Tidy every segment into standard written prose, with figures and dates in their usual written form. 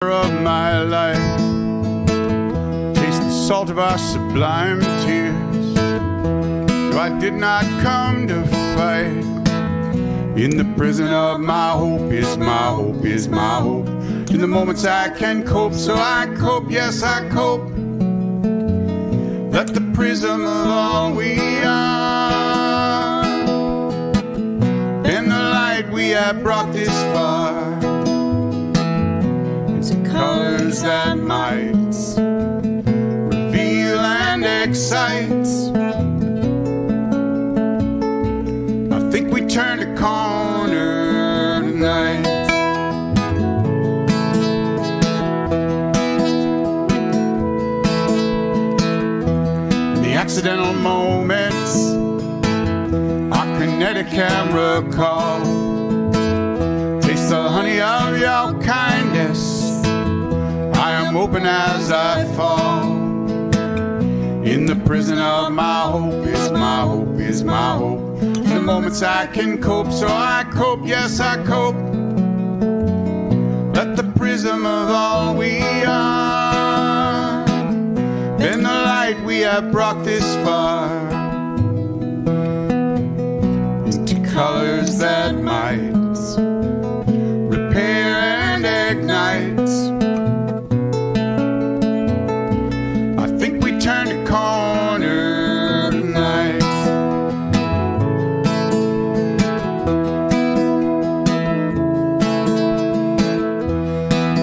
of my life, taste the salt of our sublime tears. Though I did not come to fight, in the prison of my hope is my hope, is my hope. In the moments I can cope, so I cope, yes I cope. Let the prism of all we are bend the light we have brought this far into colors that might reveal and excite. I think we turned a corner tonight. Accidental moments our kinetic camera call. Taste the honey of your kindness. I am open as I fall. In the prison of my hope is my hope, is my hope. In the moments I can cope, so I cope, yes I cope. Let the prism of all we are bend the light we have brought this far into colors that might repair and ignite. I think we turned a corner tonight.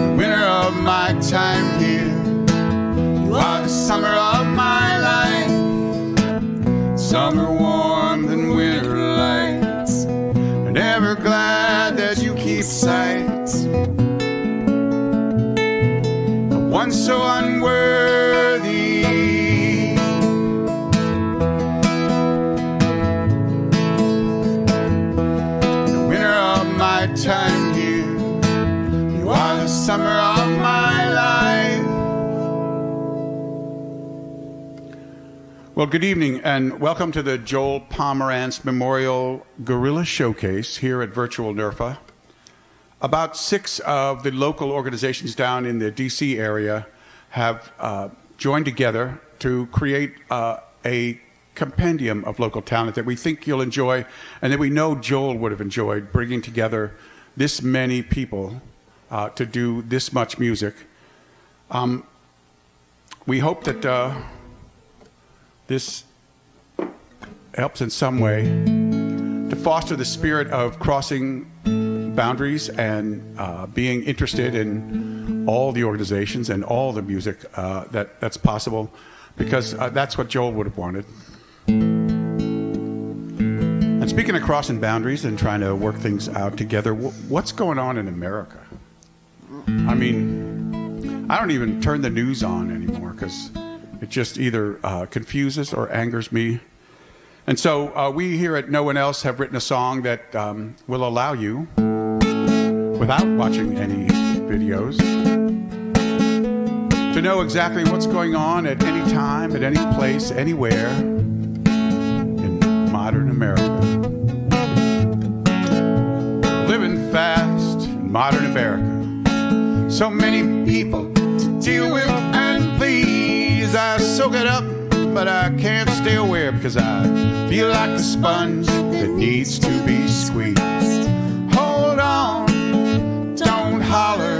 The winner of my time here, you are the summer of my life, summer warm than winter lights, and ever glad that you keep sight of one so unworthy. The winner of my time here, you are the summer of my life. Well, good evening and welcome to the Joel Pomerantz Memorial Guerilla Showcase here at Virtual NERFA. About 6 of the local organizations down in the DC area have joined together to create a compendium of local talent that we think you'll enjoy and that we know Joel would have enjoyed, bringing together this many people to do this much music. We hope that this helps in some way to foster the spirit of crossing boundaries and being interested in all the organizations and all the music that's possible, because that's what Joel would have wanted. And speaking of crossing boundaries and trying to work things out together, what's going on in America? I mean, I don't even turn the news on anymore because it just either confuses or angers me. And so we here at No One Else have written a song that will allow you, without watching any videos, to know exactly what's going on at any time, at any place, anywhere in modern America. Living fast in modern America. So many people to deal with and please. I soak it up, but I can't stay aware because I feel like the sponge that needs to be squeezed. Hold on, don't holler,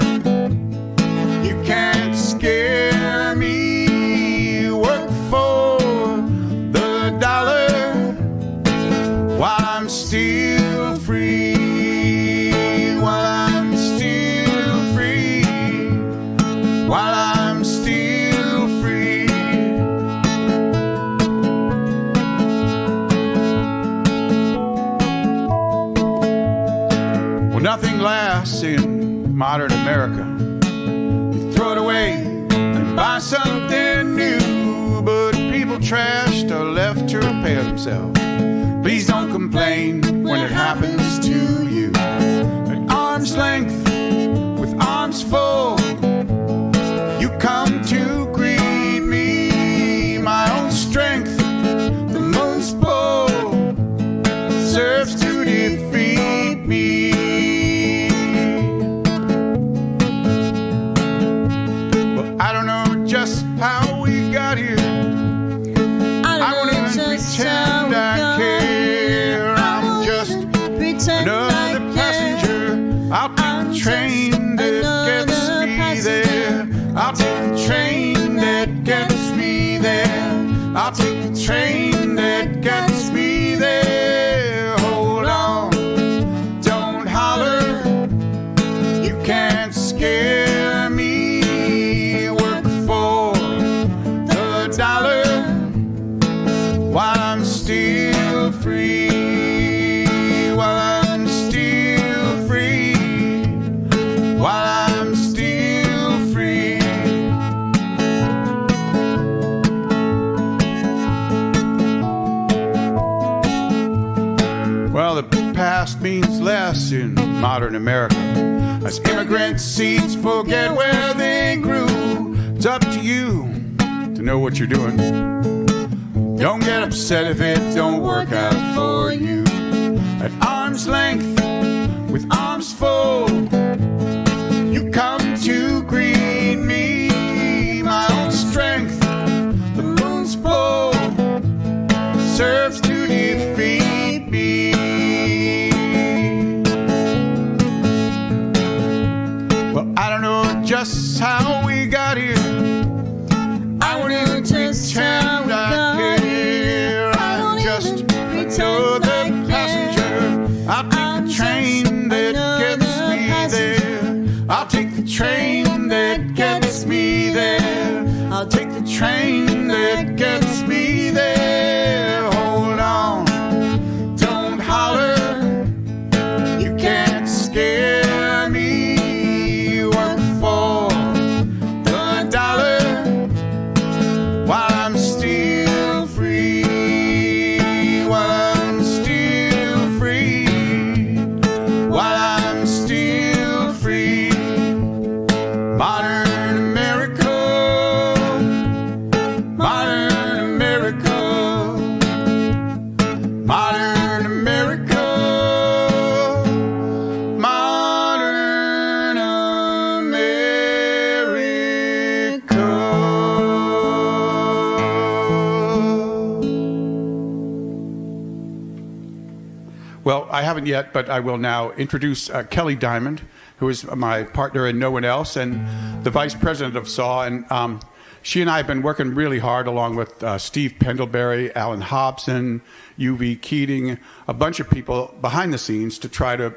you can't scare me. Work for the dollar while I'm still free, while I'm still free, while I'm still free. Well, nothing lasts in modern America. You throw it away and buy something new, but people trashed are left to repair themselves. Please don't complain when it happens to you. At arm's length, with arms full, you come to greet me. My own strength, the moon's pull, serves to defeat me. I'll take the train that gets me there. Hold on, don't holler, you can't scare me. Work for the dollar while I'm still free. While I'm still free. While I'm still free. Well, the past means less in modern America, as immigrant seeds forget where they grew. It's up to you to know what you're doing. Don't get upset if it don't work out for you. At arm's length, with arms full, you come to greet me. My own strength, the moon's pull, serves to defeat me. Well, I don't know just how we got here. I wouldn't pretend I care. I just know the passenger. I'll take the train that gets me there. I'll take the train that gets me there. I'll take the train that gets me there. Hold on, don't holler, you can't scare me. Work for the dollar while I'm still free. While I'm still free. While I'm still free. Modern America. Modern America. Modern America. Modern Well, I haven't yet, but I will now introduce Kelly Diamond, who is my partner and no one else, and the vice president of SAW. And she and I have been working really hard, along with Steve Pendlebury, Alan Hobson, UV Keating, a bunch of people behind the scenes to try to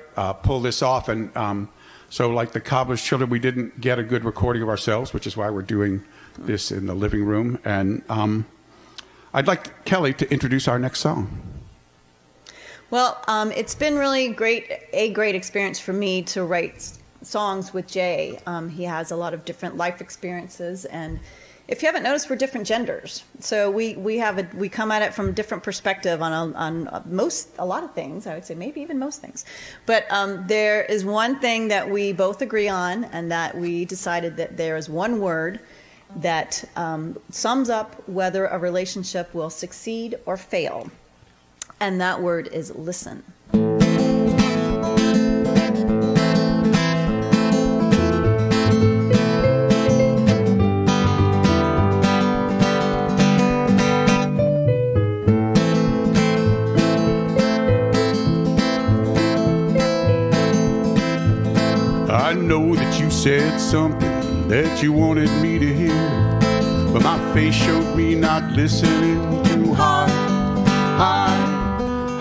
pull this off. And so like the Cobbler's Children, we didn't get a good recording of ourselves, which is why we're doing this in the living room. And I'd like Kelly to introduce our next song. Well, it's been really a great experience for me to write songs with Jay. He has a lot of different life experiences, and if you haven't noticed, we're different genders. So we come at it from a different perspective on a lot of things. I would say maybe even most things. But there is one thing that we both agree on, and that we decided that there is one word that sums up whether a relationship will succeed or fail. And that word is listen. I know that you said something that you wanted me to hear, but my face showed me not listening too hard.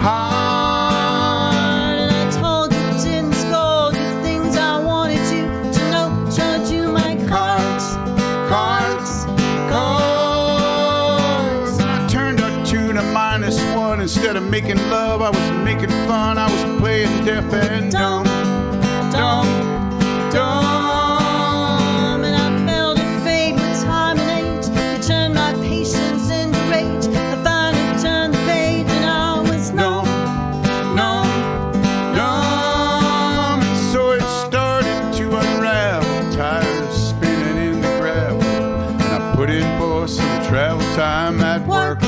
And I told you didn't scold you things I wanted you to know. Showed you my cards. I turned up to the -1. Instead of making love, I was making fun. I was playing deaf and dumb. And I felt it fade with time and age. You turned my patience into rage. I finally turned the page and I was numb. And so it started to unravel, tires spinning in the gravel, and I put in for some travel time at work.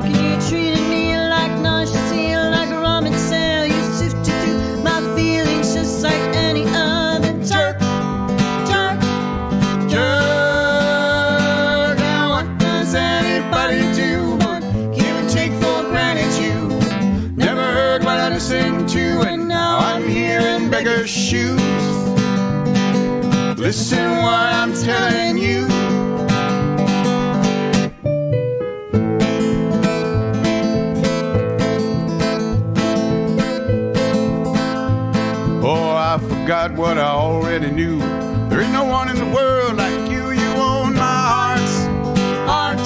And you treated me like nonchalant, like a ramen sale. You sifted through my feelings just like any other jerk. Now what does anybody do but give and take for granted? You never heard what I listened to, and now I'm here in beggar's shoes. Listen what I'm telling you. I forgot what I already knew. There ain't no one in the world like you. You own my heart's heart.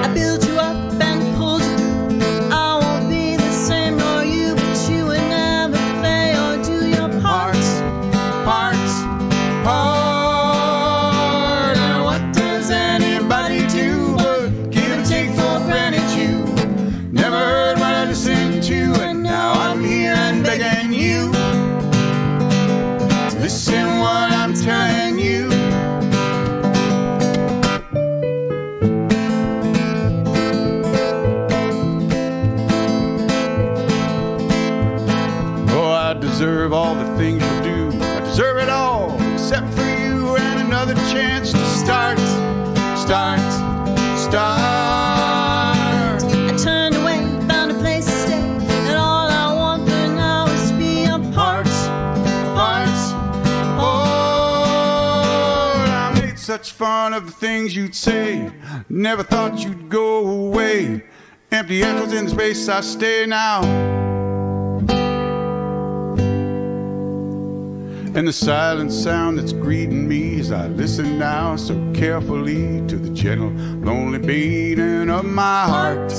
I built you up and pulled you through. I won't be the same nor you, but you would never play or do your part. And what does anybody do but give and take for granted? You never heard what I listened to, and now I'm here and begging you to listen what I'm telling you. Oh, I deserve all the things you do. I deserve it all, except for you and another chance to start. I turned away, found a place to stay, and all I want for now is to be a part. Oh, I made such fun of the things you'd say. Never thought you'd go away. Empty echoes in the space I stay now. And the silent sound that's greeting me as I listen now so carefully to the gentle, lonely beating of my heart.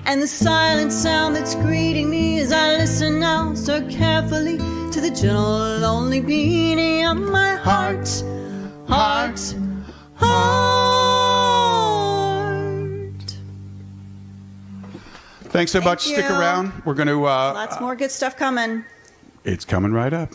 And the silent sound that's greeting me as I listen now so carefully to the gentle, lonely beating of my heart. Thanks so much. Thank Stick you. around. We're going to... Lots more good stuff coming. It's coming right up.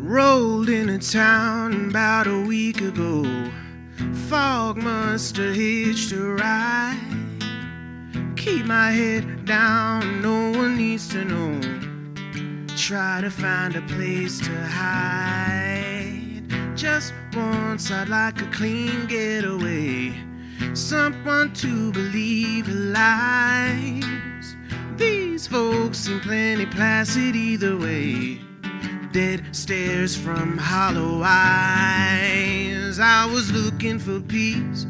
Rolled into town about a week ago. Fog must have hitched a ride. Keep my head down, no one needs to know. Try to find a place to hide. Just once I'd like a clean getaway. Someone to believe the lies. These folks seem plenty placid either way. Dead stares from hollow eyes. I was looking for peace,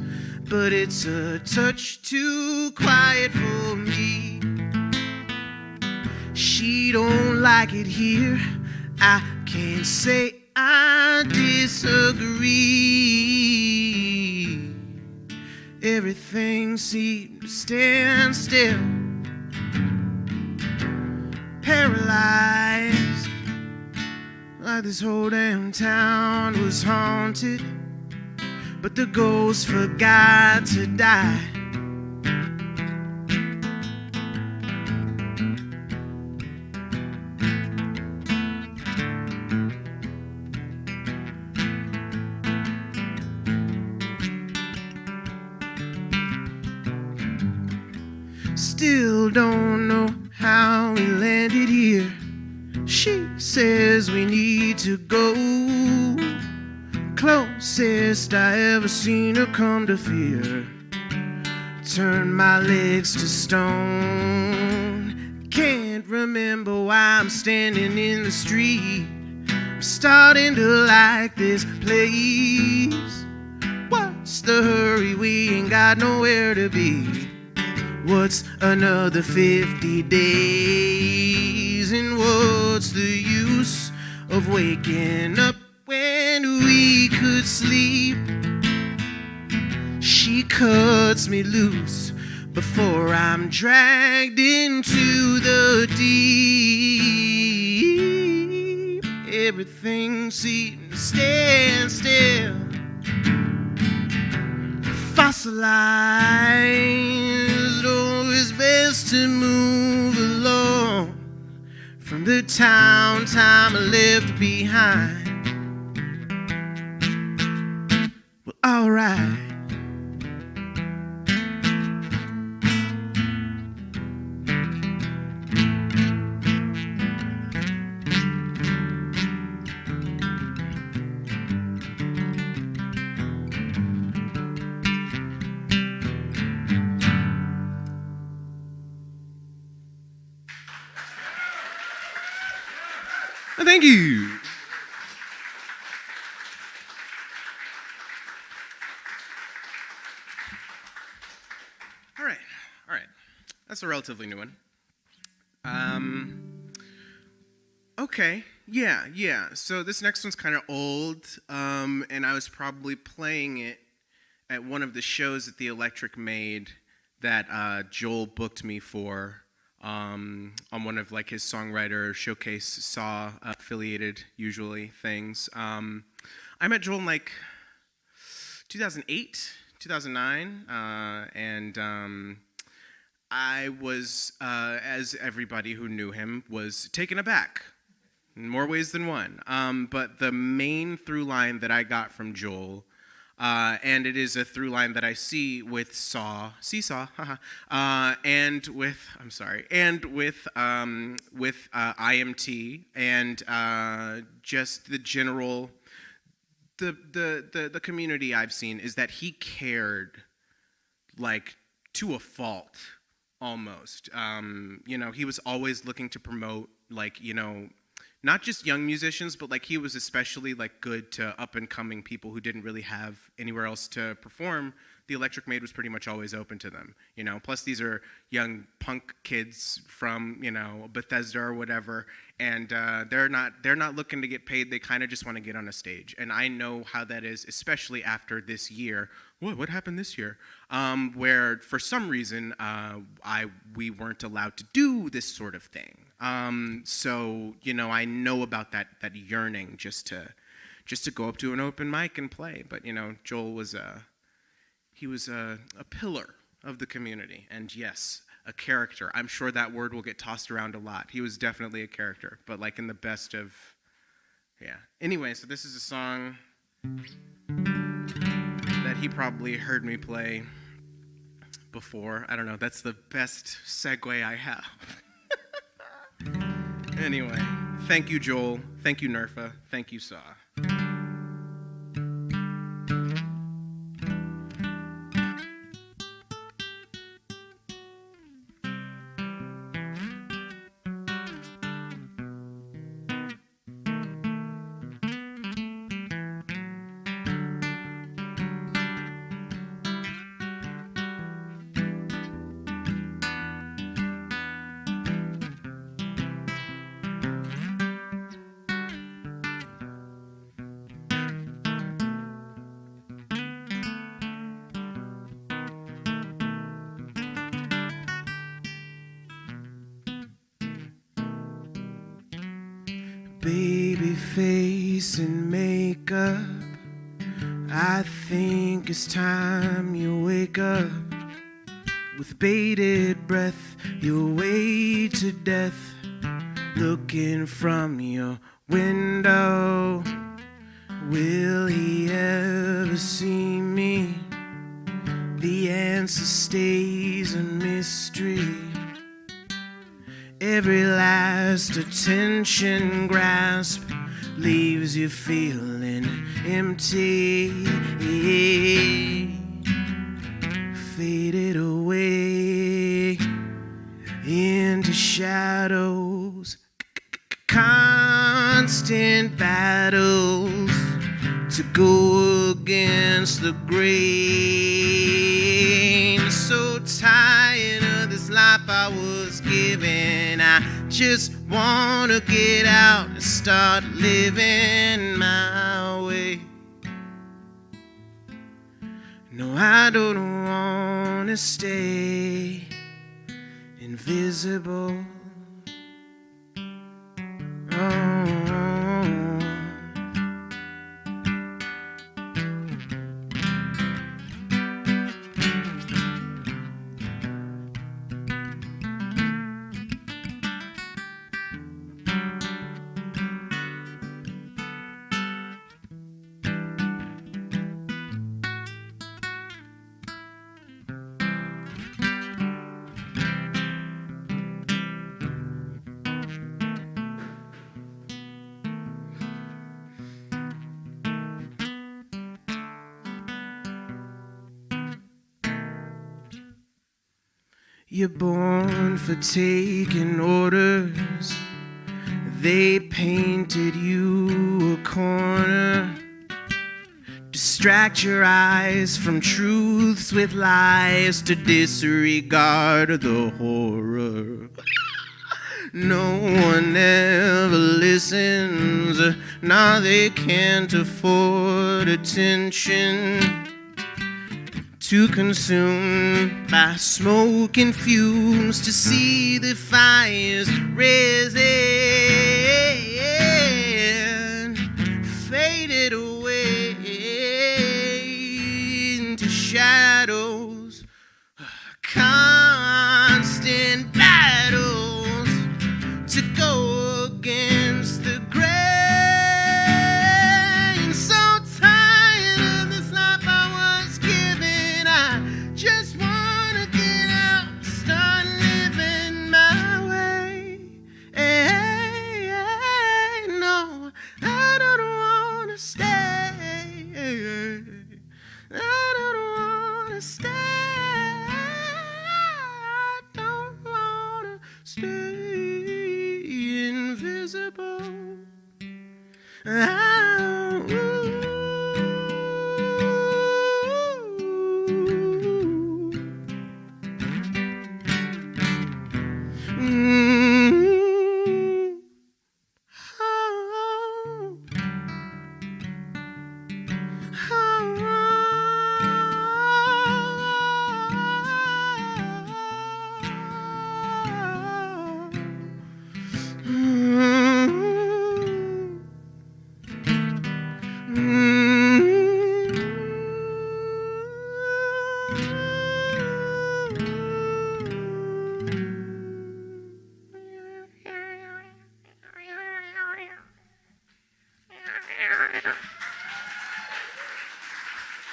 but it's a touch too quiet for me. She don't like it here. I can't say I disagree. Everything seemed to stand still, paralyzed. Like this whole damn town was haunted, but the ghost forgot to die. Still don't know how we landed here. She says we need to go. Closest I ever seen her come to fear. Turn my legs to stone. Can't remember why I'm standing in the street. I'm starting to like this place. What's the hurry? We ain't got nowhere to be. What's another 50 days? And what's the use of waking up when we could sleep? She cuts me loose before I'm dragged into the deep. Everything seems to stand still, fossilized. Oh, it's best to move along from the town time I left behind. Well, alright. Thank you. All right. That's a relatively new one. Okay. Yeah. So this next one's kind of old, and I was probably playing it at one of the shows that the Electric made that Joel booked me for on one of like his songwriter showcase Saw affiliated usually things. I met Joel in like 2008, 2009, and I was, as everybody who knew him, was taken aback in more ways than one. But the main through line that I got from Joel, and it is a through line that I see with Seesaw, and with IMT, and just the general, the community I've seen is that he cared, like, to a fault. Almost. He was always looking to promote, like, not just young musicians, but like he was especially like good to up and coming people who didn't really have anywhere else to perform. The Electric Maid was pretty much always open to them, Plus these are young punk kids from, Bethesda or whatever, and they're not looking to get paid. They kind of just want to get on a stage, and I know how that is, especially after this year. What happened this year? Where for some reason we weren't allowed to do this sort of thing. So I know about that yearning just to go up to an open mic and play. But Joel was a pillar of the community, and yes, a character. I'm sure that word will get tossed around a lot. He was definitely a character, but like in the best of, yeah. Anyway, so this is a song that he probably heard me play before. I don't know, that's the best segue I have. Anyway, thank you, Joel. Thank you, Nerfa. Thank you, Saw. Baby face and makeup, I think it's time you wake up. With bated breath, you wait to death, looking from your window. Will he ever see me? The answer stays a mystery. Every last attention grasp leaves you feeling empty, faded away into shadows, constant battles to go against the grain. So tired of this life I was given, I just wanna get out and start living my way. No, I don't wanna stay invisible. You're born for taking orders. They painted you a corner, distract your eyes from truths with lies to disregard the horror. No one ever listens, now they can't afford attention. Too consumed by smoke and fumes to see the fires raising, faded away into shadows, constant battles to go against the grain. So tired of this life I was given, I just wanna get out, start living my way. No, I don't wanna stay. I don't wanna stay. I don't wanna stay invisible.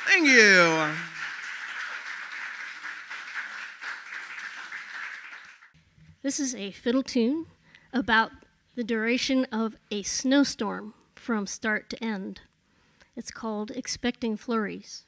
Thank you. This is a fiddle tune about the duration of a snowstorm from start to end. It's called Expecting Flurries.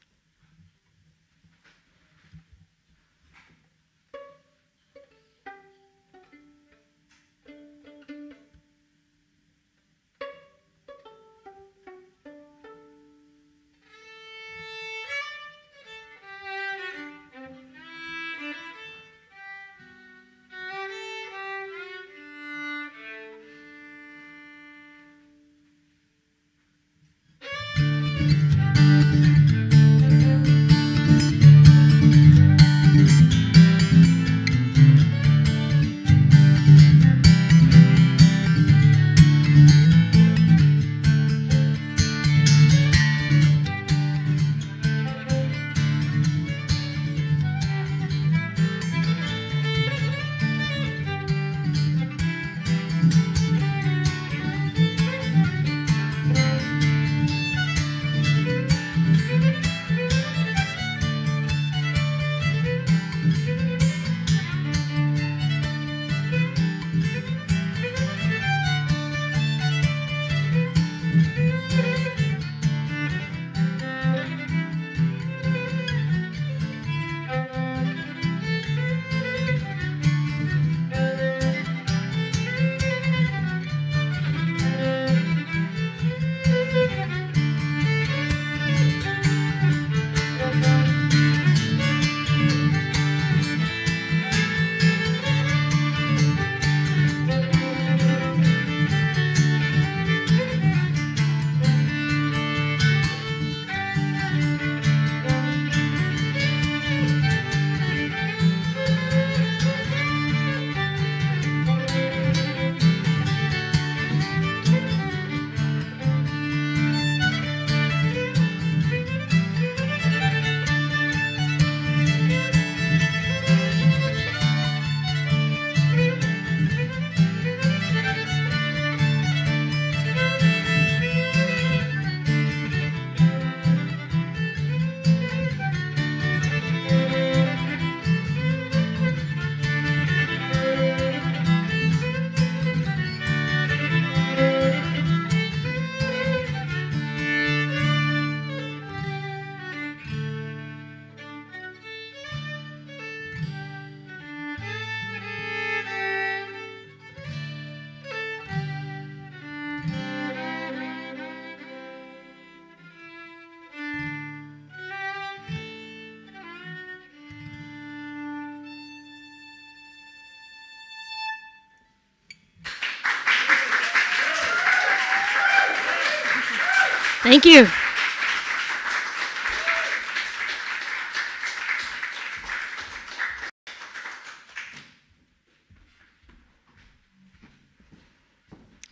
Thank you.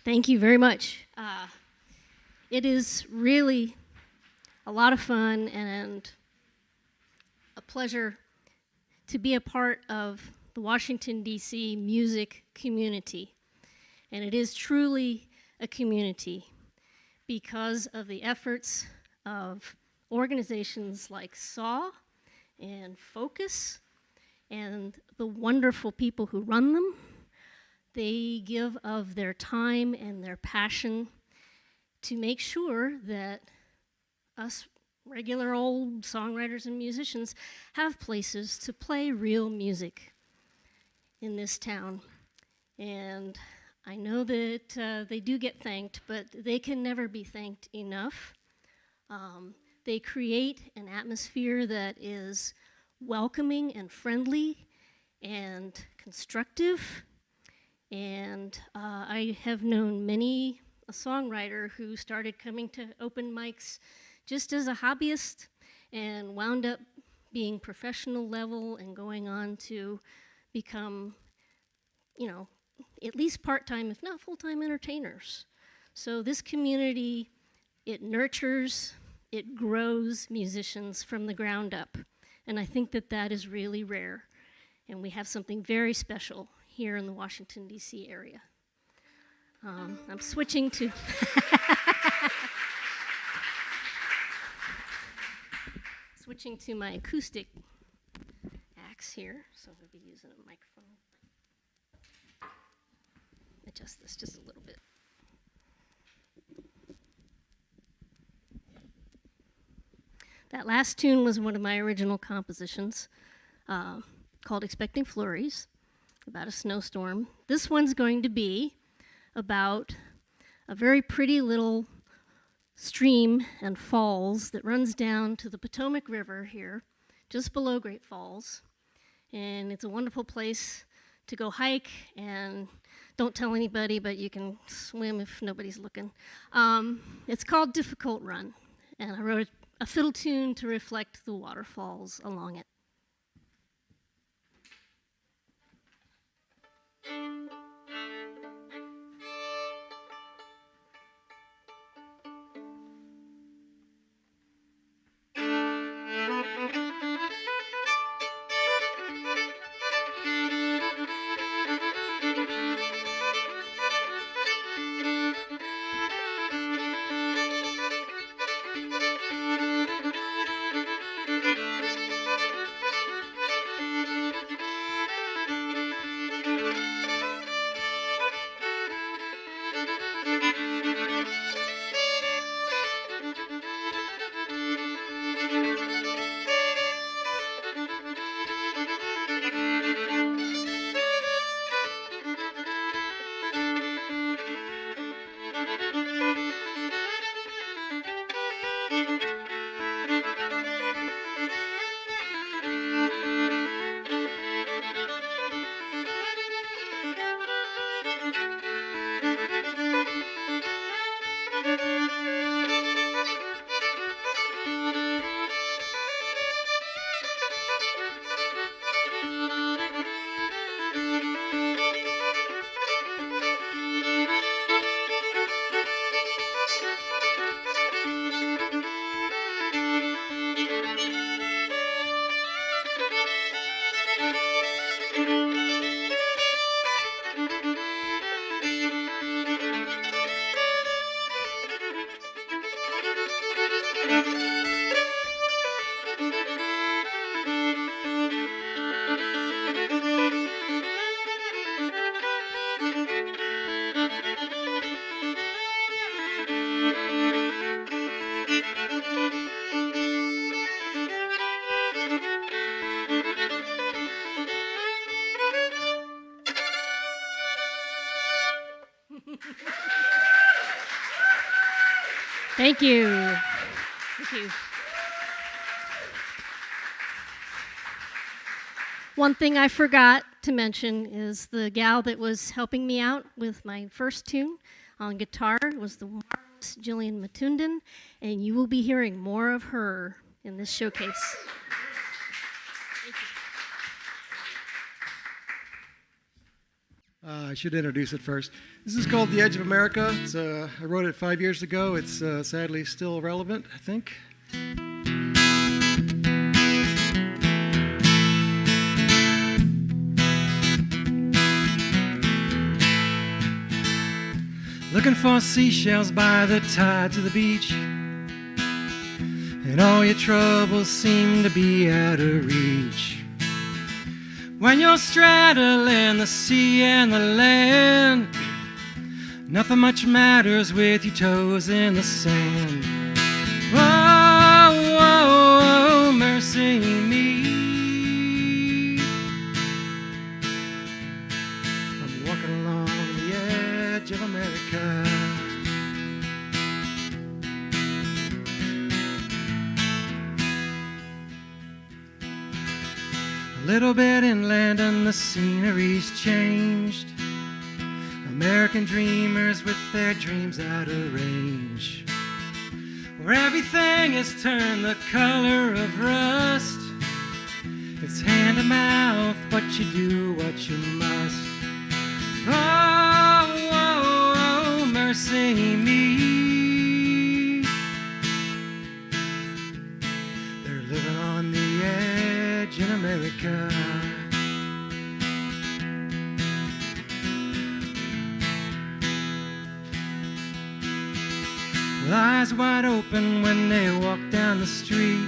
Thank you very much. It is really a lot of fun and a pleasure to be a part of the Washington, D.C. music community. And it is truly a community because of the efforts of organizations like SAW and Focus and the wonderful people who run them. They give of their time and their passion to make sure that us regular old songwriters and musicians have places to play real music in this town. And I know that they do get thanked, but they can never be thanked enough. They create an atmosphere that is welcoming and friendly and constructive. And I have known many a songwriter who started coming to open mics just as a hobbyist and wound up being professional level and going on to become, you know, at least part-time, if not full-time entertainers. So this community, it nurtures, it grows musicians from the ground up. And I think that that is really rare. And we have something very special here in the Washington, D.C. area. I'm switching to switching to my acoustic axe here, so I'm going to be using a microphone. Adjust this just a little bit. That last tune was one of my original compositions called Expecting Flurries, about a snowstorm. This one's going to be about a very pretty little stream and falls that runs down to the Potomac River here, just below Great Falls. And it's a wonderful place to go hike, and don't tell anybody, but you can swim if nobody's looking. It's called Difficult Run, and I wrote a fiddle tune to reflect the waterfalls along it. Thank you. Thank you. One thing I forgot to mention is the gal that was helping me out with my first tune on guitar was the marvelous Pomerantz, Jillian Matundan, and you will be hearing more of her in this showcase. I should introduce it first. This is called The Edge of America. I wrote it 5 years ago. It's sadly still relevant, I think. Looking for seashells by the tide to the beach, and all your troubles seem to be out of reach. When you're straddling the sea and the land, nothing much matters with your toes in the sand. Oh, oh, oh, mercy me. I'm walking along the edge of America. A little bit inland and the scenery's changed. American dreamers with their dreams out of range, where everything is turned the color of rust. It's hand to mouth, but you do what you must. Oh, oh, oh, mercy me. They're living on the edge in America. With eyes wide open when they walk down the street,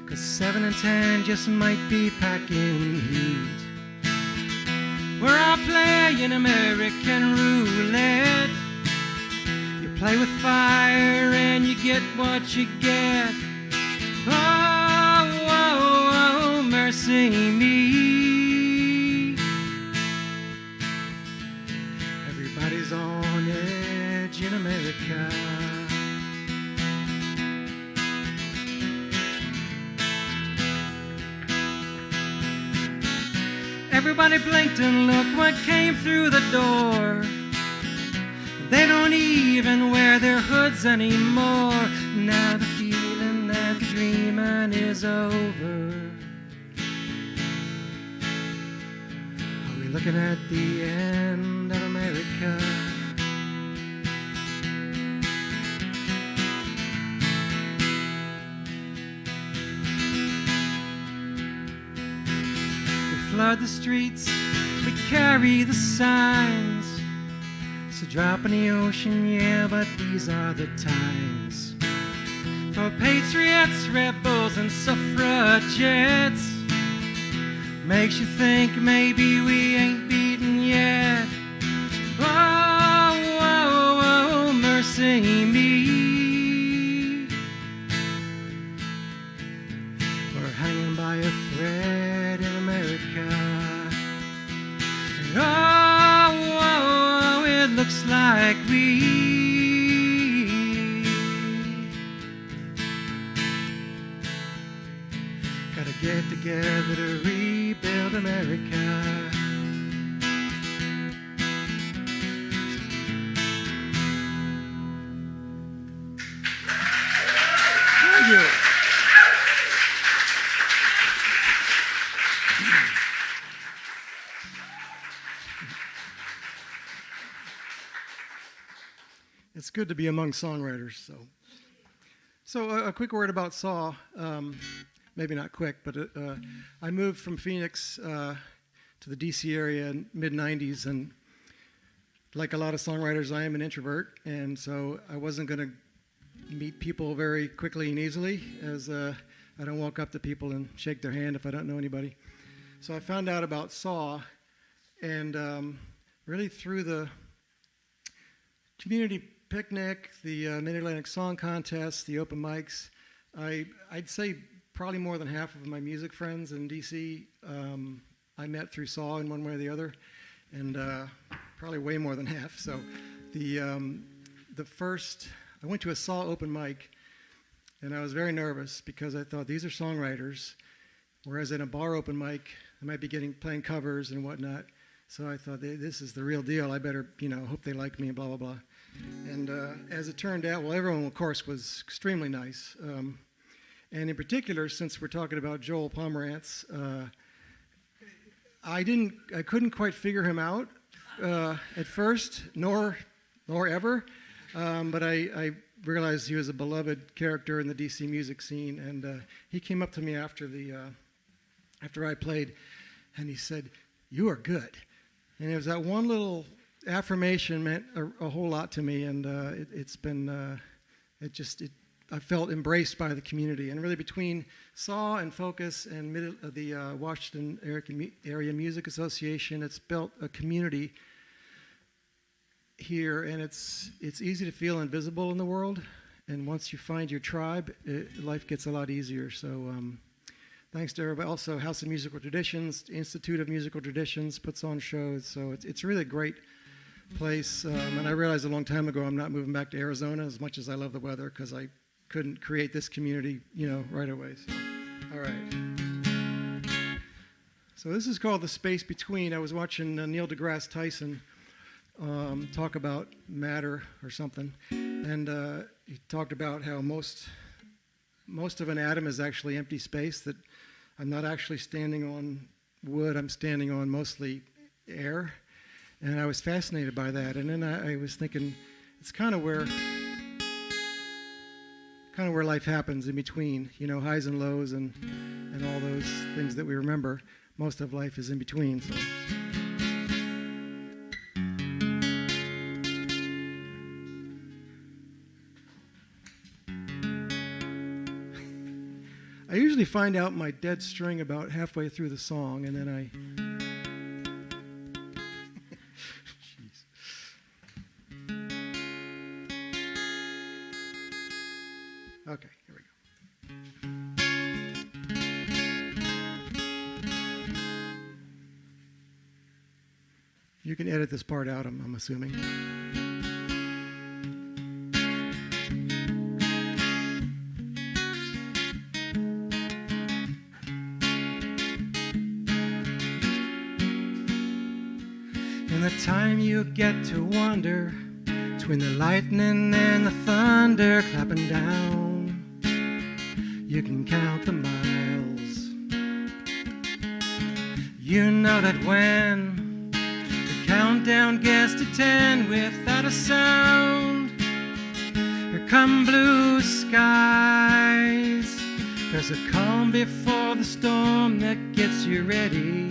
'cause 7 and 10 just might be packing heat. We're all playing American roulette. You play with fire and you get what you get. Oh, oh, oh, mercy me. Everybody's on edge in America. Everybody blinked and looked what came through the door. They don't even wear their hoods anymore. Now the feeling that the dreaming is over. Are we looking at the end of America? Flood the streets, we carry the signs. So drop in the ocean, yeah, but these are the times. For patriots, rebels, and suffragettes. Makes you think maybe we ain't beaten yet. Oh, oh, oh, mercy me. We're hanging by a thread in America. And oh, oh, it looks like we gotta get together to rebuild America. Thank you. It's good to be among songwriters. So a quick word about Saw. Maybe not quick, but I moved from Phoenix to the DC area in mid-90s, and like a lot of songwriters, I am an introvert, and so I wasn't going to meet people very quickly and easily, as I don't walk up to people and shake their hand if I don't know anybody. So I found out about Saw, and really through the community picnic, the Mid-Atlantic Song Contest, the open mics, I'd say probably more than half of my music friends in DC I met through Saw in one way or the other, and probably way more than half. So the first, I went to a Saw open mic, and I was very nervous because I thought these are songwriters, whereas in a bar open mic, I might be playing covers and whatnot. So I thought, this is the real deal. I better, hope they like me and blah, blah, blah. And as it turned out, well, everyone, of course, was extremely nice. And in particular, since we're talking about Joel Pomerantz, I couldn't quite figure him out at first, nor ever. But I realized he was a beloved character in the DC music scene, and he came up to me after I played, and he said, "You are good." And it was that one little affirmation meant a whole lot to me, and I felt embraced by the community. And really between SAW and Focus and the Washington Area Music Association, it's built a community here, and it's easy to feel invisible in the world. And once you find your tribe, life gets a lot easier. So thanks to everybody. Also, House of Musical Traditions, Institute of Musical Traditions puts on shows. So it's really a great place. And I realized a long time ago I'm not moving back to Arizona as much as I love the weather, because I couldn't create this community, right away. So, all right. So this is called The Space Between. I was watching Neil deGrasse Tyson talk about matter or something, and he talked about how most of an atom is actually empty space, that I'm not actually standing on wood, I'm standing on mostly air. And I was fascinated by that. And then I was thinking, it's kind of where life happens in between, highs and lows and all those things that we remember. Most of life is in between. So. I usually find out my dead string about halfway through the song, and then I... Okay, here we go. You can edit this part out, I'm assuming. In the time you get to wander between the lightning and the thunder clapping down, you can count the miles. You know that when the countdown gets to 10 without a sound, here come blue skies. There's a calm before the storm that gets you ready.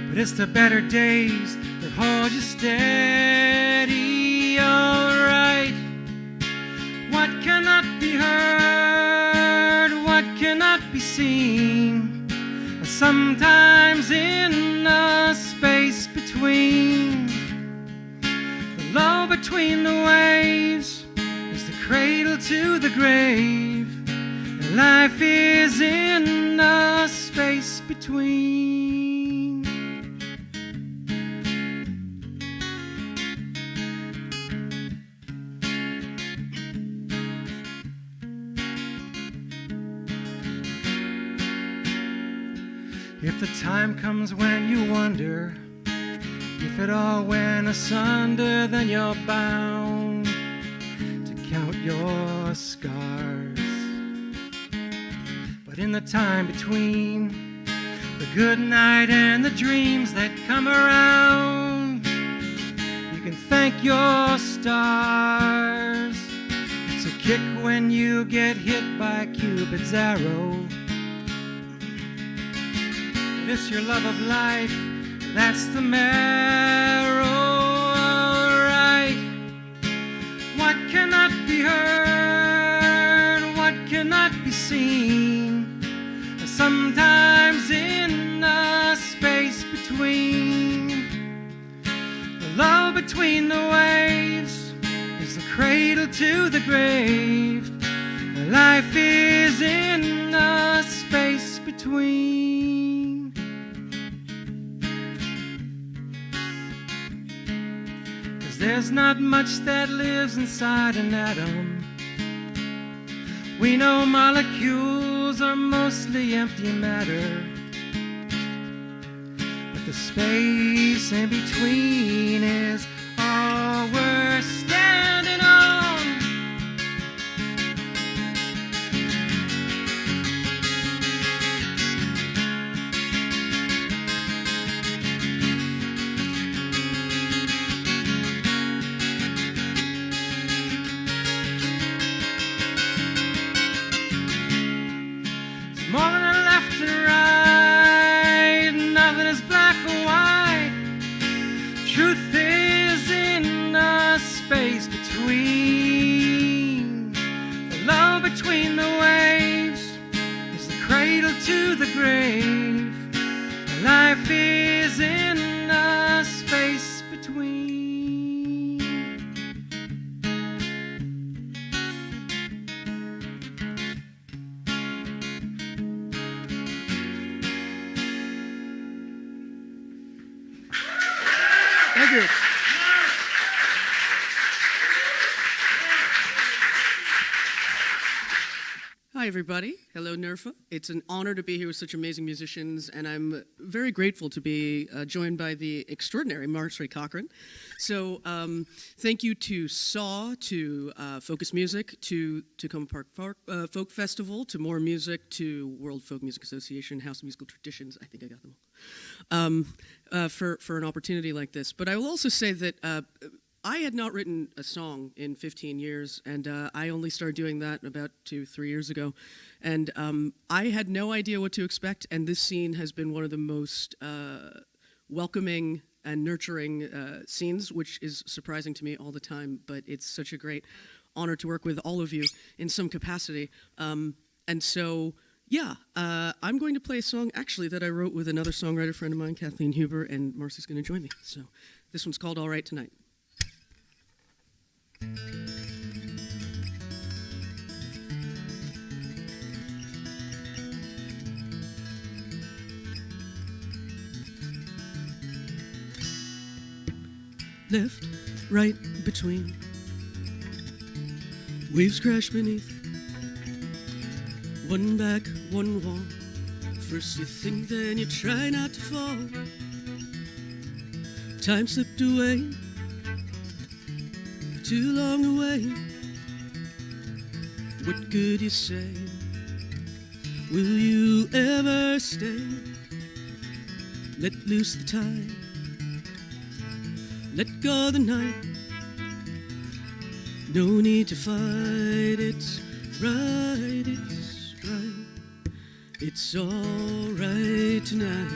But it's the better days that hold you steady. Alright, what cannot be heard, what cannot be seen, sometimes in the space between. The lull between the waves is the cradle to the grave, and life is in the space between. If the time comes when you wonder if it all went asunder, then you're bound to count your scars. But in the time between the good night and the dreams that come around, you can thank your stars. It's a kick when you get hit by Cupid's arrow. It's your love of life, that's the marrow. Alright, what cannot be heard, what cannot be seen, sometimes in the space between. The lull between the waves is the cradle to the grave. Life is in the space between. 'Cause there's not much that lives inside an atom. We know molecules are mostly empty matter, but the space in between is all we're standing on. More than a left and right, nothing is black or white. Truth is in the space between. The love between the waves is the cradle to the grave. Life is in the space between. Thank you. Hi, everybody. Hello, NERFA. It's an honor to be here with such amazing musicians, and I'm very grateful to be joined by the extraordinary Marjorie Cochran. So thank you to SAW, to Focus Music, to Tacoma Park Folk Festival, to More Music, to World Folk Music Association, House of Musical Traditions. I think I got them all. For an opportunity like this. But I will also say that I had not written a song in 15 years, and I only started doing that about 2-3 years ago. And I had no idea what to expect, and this scene has been one of the most welcoming and nurturing scenes, which is surprising to me all the time, but it's such a great honor to work with all of you in some capacity. And so, yeah, I'm going to play a song, actually, that I wrote with another songwriter friend of mine, Kathleen Huber, and Marcy's going to join me. So this one's called All Right Tonight. Left, right, between. Waves crash beneath. One back, one wall. First you think, then you try not to fall. Time slipped away. Too long away. What could you say? Will you ever stay? Let loose the tide. Let go the night. No need to fight. It's right, it's right. It's all right tonight.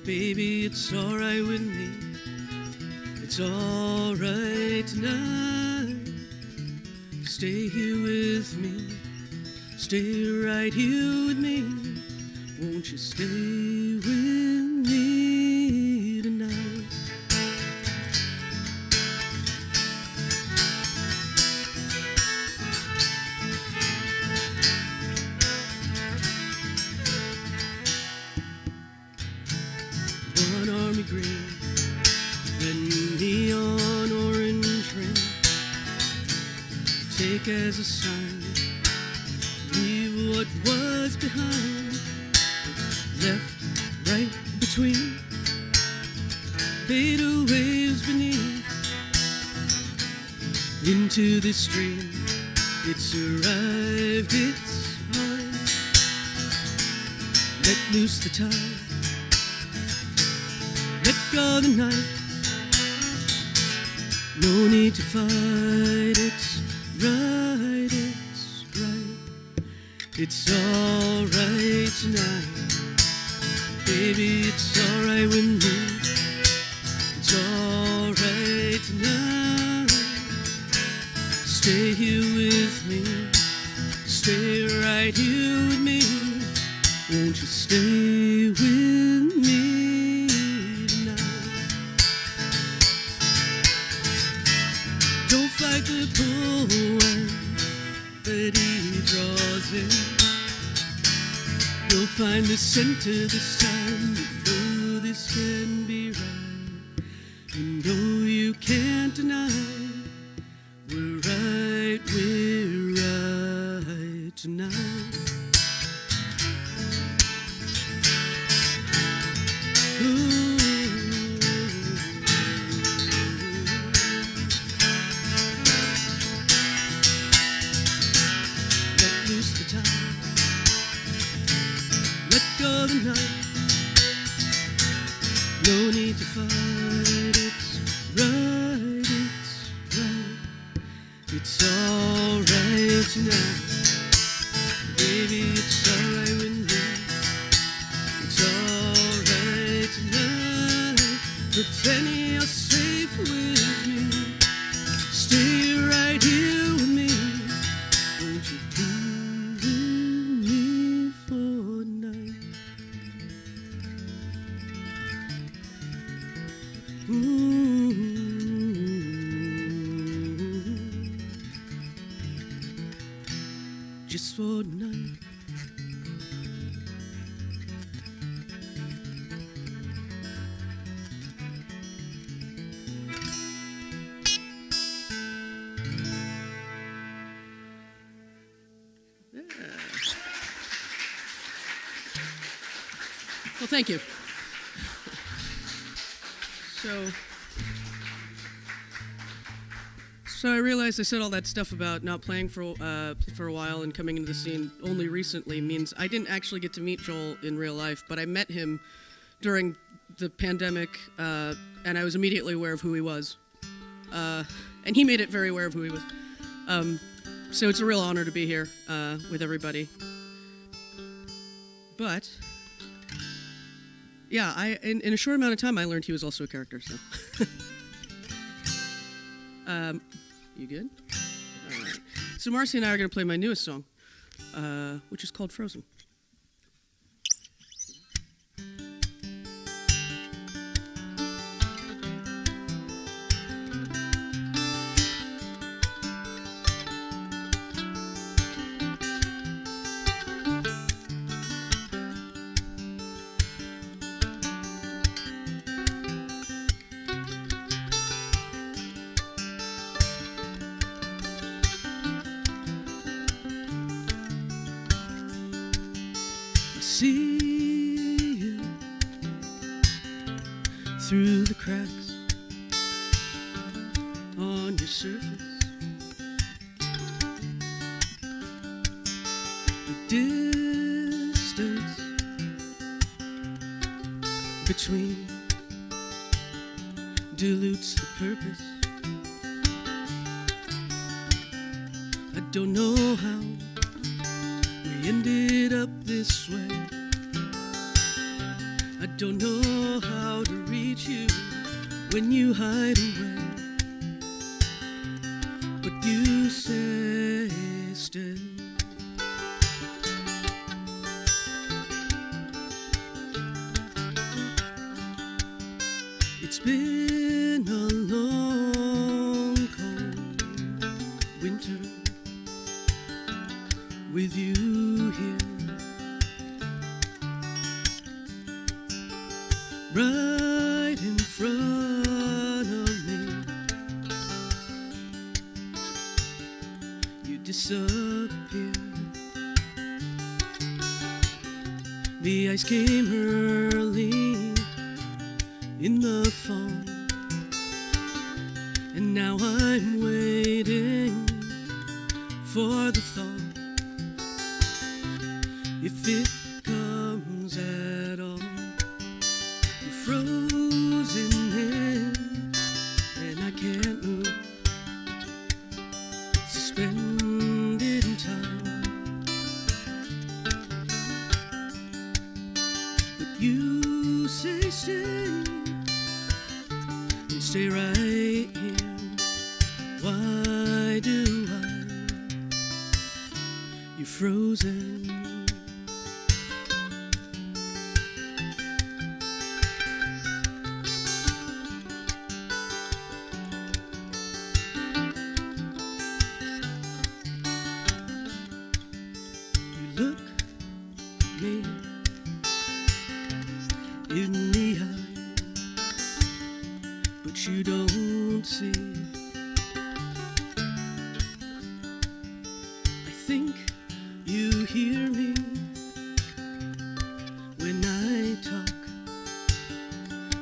Baby, it's all right with me. It's all right tonight. Stay here with me. Stay right here with me. Won't you stay with me tonight? One army green and neon orange ring. Take as a sign, leave what was behind. Left, right, between. Beta waves beneath. Into the stream, it's arrived, it's mine. Let loose the tide. Let go the night. No need to fight. It's right, it's right. It's all right tonight. Baby, it's all right with me. It's all right tonight. Stay here with me. Stay right here with me. Won't you stay with me? Don't fight the pull that he draws in. You'll find the center this time. You know this can be right. You know you can't deny. We're right tonight. Ooh. of the night. No need to fight, it's right, it's right. It's alright tonight. Baby, it's alright with me. It's alright tonight. Pretend you're safe with me. Stay right here with me. Won't you be with me for a night? Ooh. Just for a night. Well, thank you. So I realized I said all that stuff about not playing for a while and coming into the scene only recently means I didn't actually get to meet Joel in real life, but I met him during the pandemic, and I was immediately aware of who he was. And he made it very aware of who he was. So it's a real honor to be here with everybody. But yeah, in a short amount of time, I learned he was also a character. So, you good? All right. So Marcy and I are going to play my newest song, which is called "Frozen." See you through the cracks on your surface. The distance between dilutes the purpose. I don't know how we ended up this way. I don't know how to reach you when you hide away. But you say stay. It's been a long, cold winter with you here. Right in front of me, you disappear. The ice came early in the fall, and now I'm waiting for the thaw. If it comes at all, frozen in, and I can't move, suspended in time. But you say stay, and stay right here. Why do I? You're frozen. Look me in the eye, but you don't see. I think you hear me when I talk,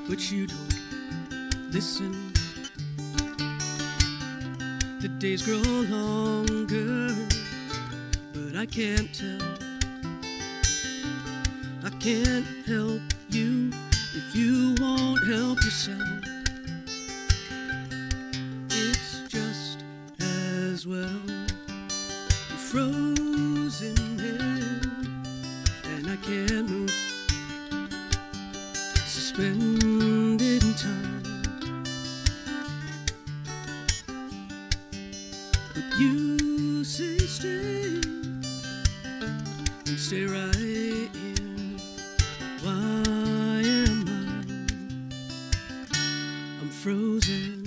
but you don't listen. The days grow longer, but I can't tell. I can't help you if you won't help yourself. It's just as well. You're frozen here, and I can't move. Suspended in time, but you say stay and stay right here. Why am I'm frozen.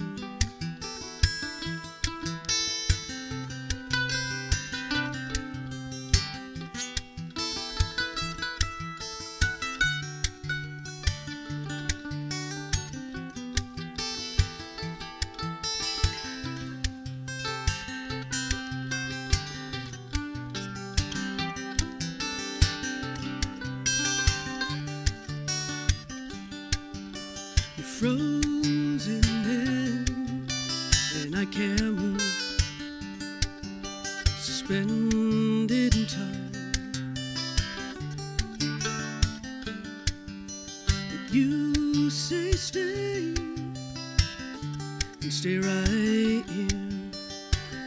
Frozen in, and I can't move. Suspended in time, but you say stay and stay right here.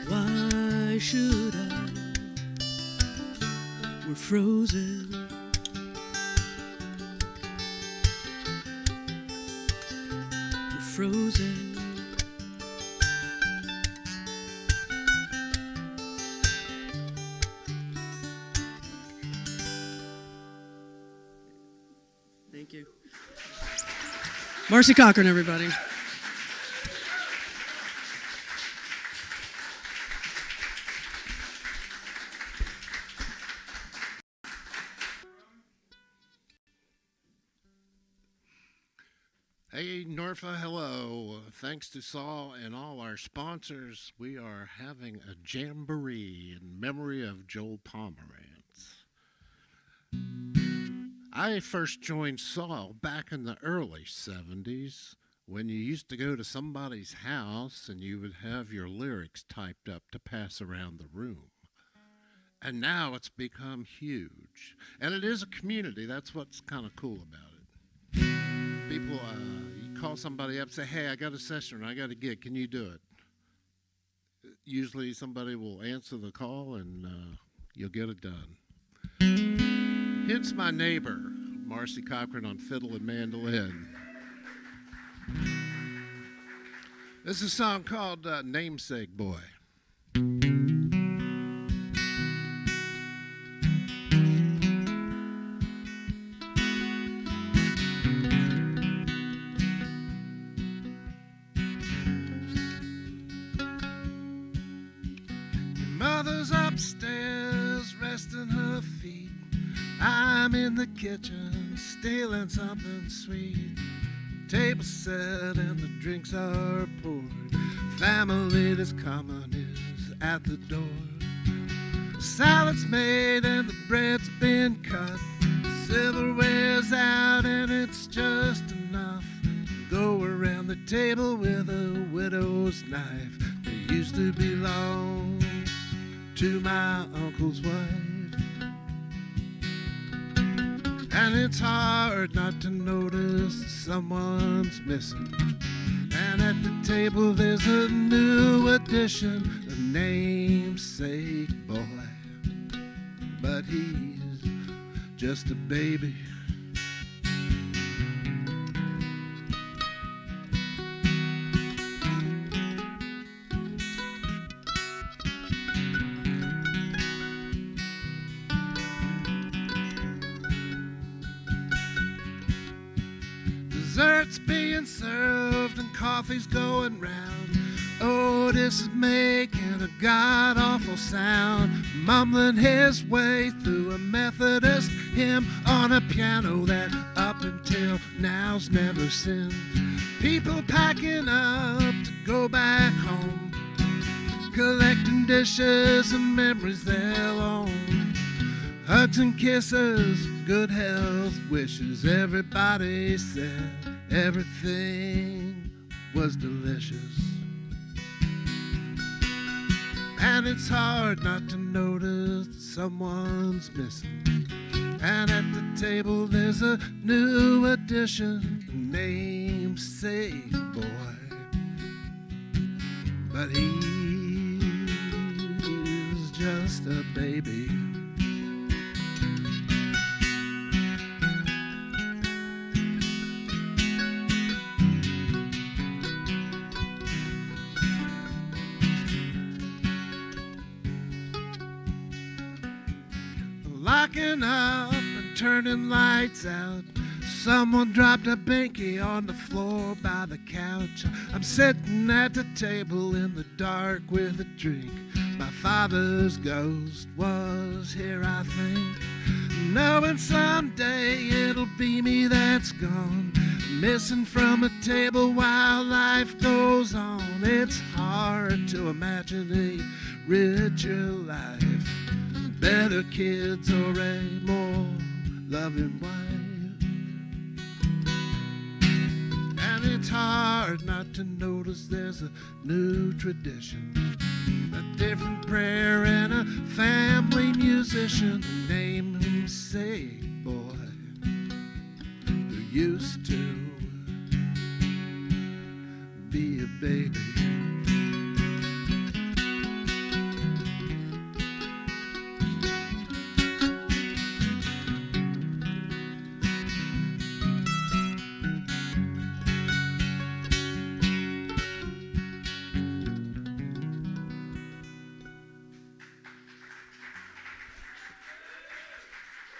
Why should I? We're frozen. Frozen. Thank you. Marcy Cochran, everybody. Hey, Norfa, hello. Thanks to Saul and all our sponsors, we are having a jamboree in memory of Joel Pomerantz. I first joined Saul back in the early 70s when you used to go to somebody's house and you would have your lyrics typed up to pass around the room. And now it's become huge. And it is a community. That's what's kind of cool about it. People, you call somebody up and say, hey, I got a session, I got a gig, can you do it? Usually somebody will answer the call and you'll get it done. Hence my neighbor, Marcy Cochran on fiddle and mandolin. This is a song called Namesake Boy. Mother's upstairs, resting her feet. I'm in the kitchen, stealing something sweet. Table set and the drinks are poured. Family that's coming is at the door. Salad's made and the bread's been cut. Silverware's out and it's just enough. Go around the table with a widow's knife. They used to belong to my uncle's wife. And it's hard not to notice someone's missing. And at the table there's a new addition, a namesake boy. But he's just a baby. Desserts being served and coffee's going round. Otis is making a god-awful sound, mumbling his way through a Methodist hymn on a piano that up until now's never sinned. People packing up to go back home, collecting dishes and memories they'll own. Hugs and kisses, good health wishes. Everybody said everything was delicious. And it's hard not to notice that someone's missing. And at the table there's a new addition, namesake boy, but he's just a baby. Locking up and turning lights out. Someone dropped a binky on the floor by the couch. I'm sitting at the table in the dark with a drink. My father's ghost was here, I think, knowing someday it'll be me that's gone, missing from a table while life goes on. It's hard to imagine a richer life, better kids or a more loving wife. And it's hard not to notice there's a new tradition, a different prayer and a family musician, namesake boy who used to be a baby.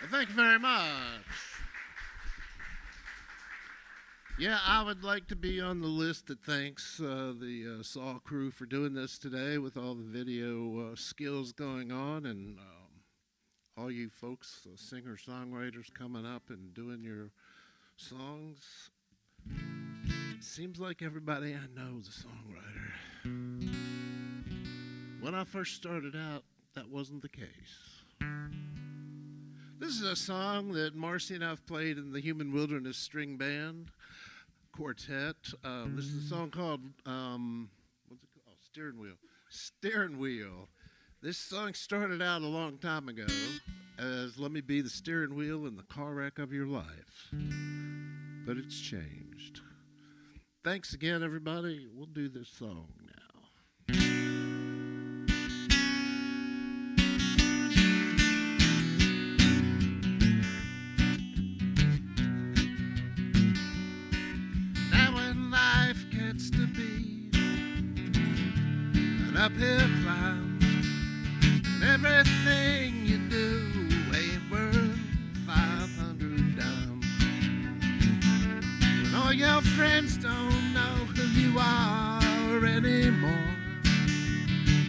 Thank you very much. Yeah, I would like to be on the list that thanks the Saw crew for doing this today with all the video skills going on, and all you folks, singer-songwriters coming up and doing your songs. Seems like everybody I know is a songwriter. When I first started out, that wasn't the case. This is a song that Marcy and I have played in the Human Wilderness String Band Quartet. This is a song called, what's it called? Steering Wheel. Steering Wheel. This song started out a long time ago as let me be the steering wheel in the car wreck of your life. But it's changed. Thanks again, everybody. We'll do this song now. To be an uphill climb, and everything you do ain't worth 500 dimes. When all your friends don't know who you are anymore,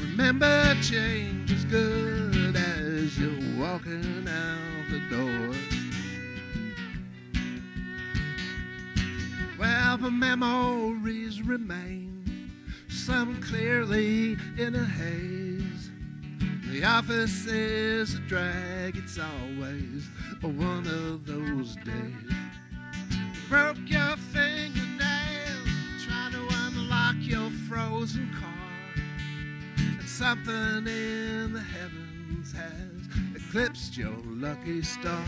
remember change is good as you're walking out the door. Well, the memories remain, some clearly in a haze. The office is a drag, it's always one of those days. You broke your fingernail trying to unlock your frozen car, and something in the heavens has eclipsed your lucky star.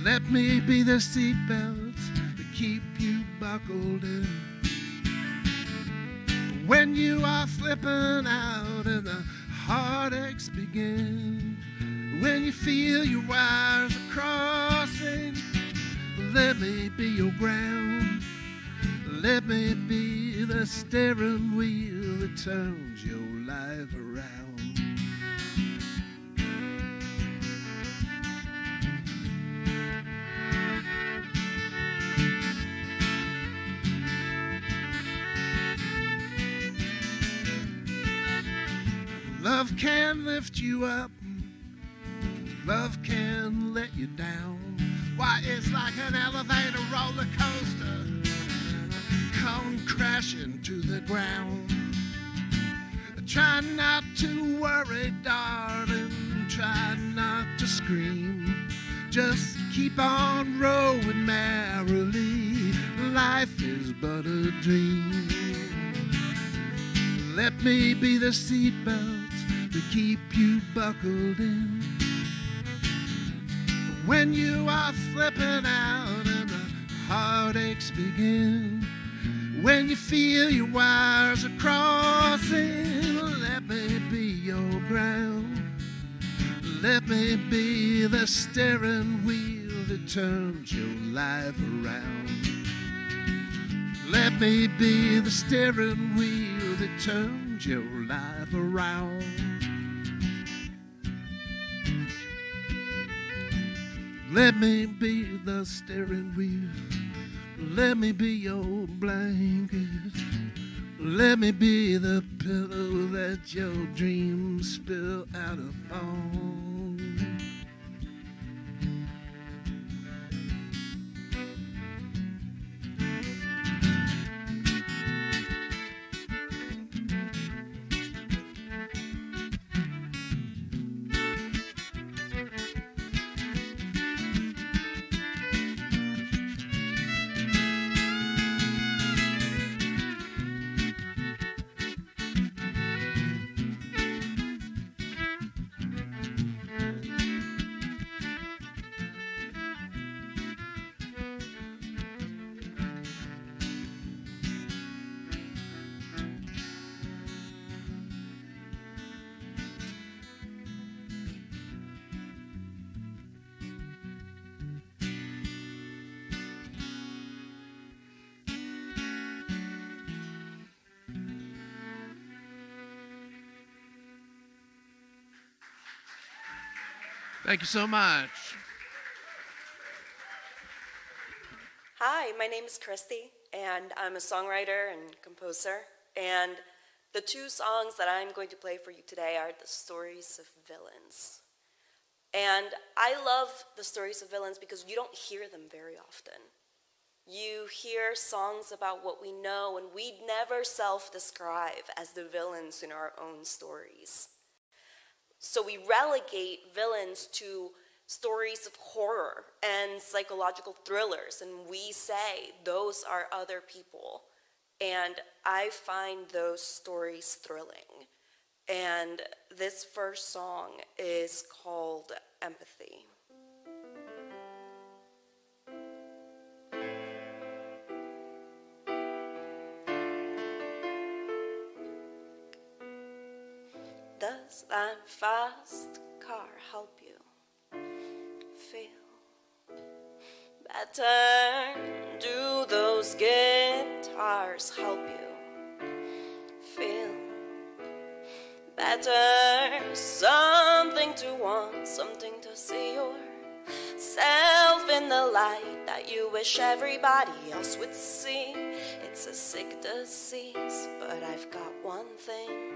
Let me be the seatbelt to keep you buckled in when you are flipping out and the heartaches begin. When you feel your wires are crossing, let me be your ground. Let me be the steering wheel that turns your life around. Love can lift you up, love can let you down. Why, it's like an elevator roller coaster, come crashing to the ground. Try not to worry, darling, try not to scream. Just keep on rolling merrily, life is but a dream. Let me be the seatbelt to keep you buckled in When you are slipping out and the heartaches begin, when you feel your wires are crossing, let me be your ground. Let me be the steering wheel that turns your life around. Let me be the steering wheel that turns your life around. Let me be the steering wheel. Let me be your blanket. Let me be the pillow that your dreams spill out upon. Thank you so much. Hi, my name is Christy, and I'm a songwriter and composer. And the two songs that I'm going to play for you today are the stories of villains. And I love the stories of villains because you don't hear them very often. You hear songs about what we know, and we never self-describe as the villains in our own stories. So we relegate villains to stories of horror and psychological thrillers, and we say those are other people. And I find those stories thrilling. And this first song is called Empathy. Does that fast car help you feel better? Do those guitars help you feel better? Something to want, something to see yourself in the light that you wish everybody else would see. It's a sick disease, but I've got one thing.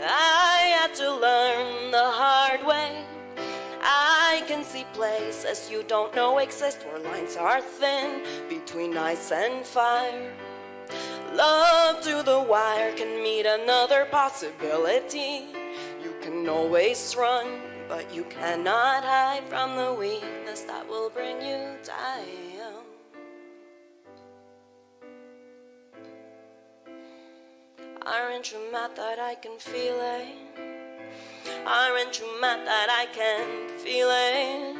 I had to learn the hard way. I can see places you don't know exist, where lines are thin between ice and fire. Love to the wire can meet another possibility. You can always run, but you cannot hide from the weakness that will bring you down. Aren't you mad that I can feel it? Aren't you mad that I can feel it?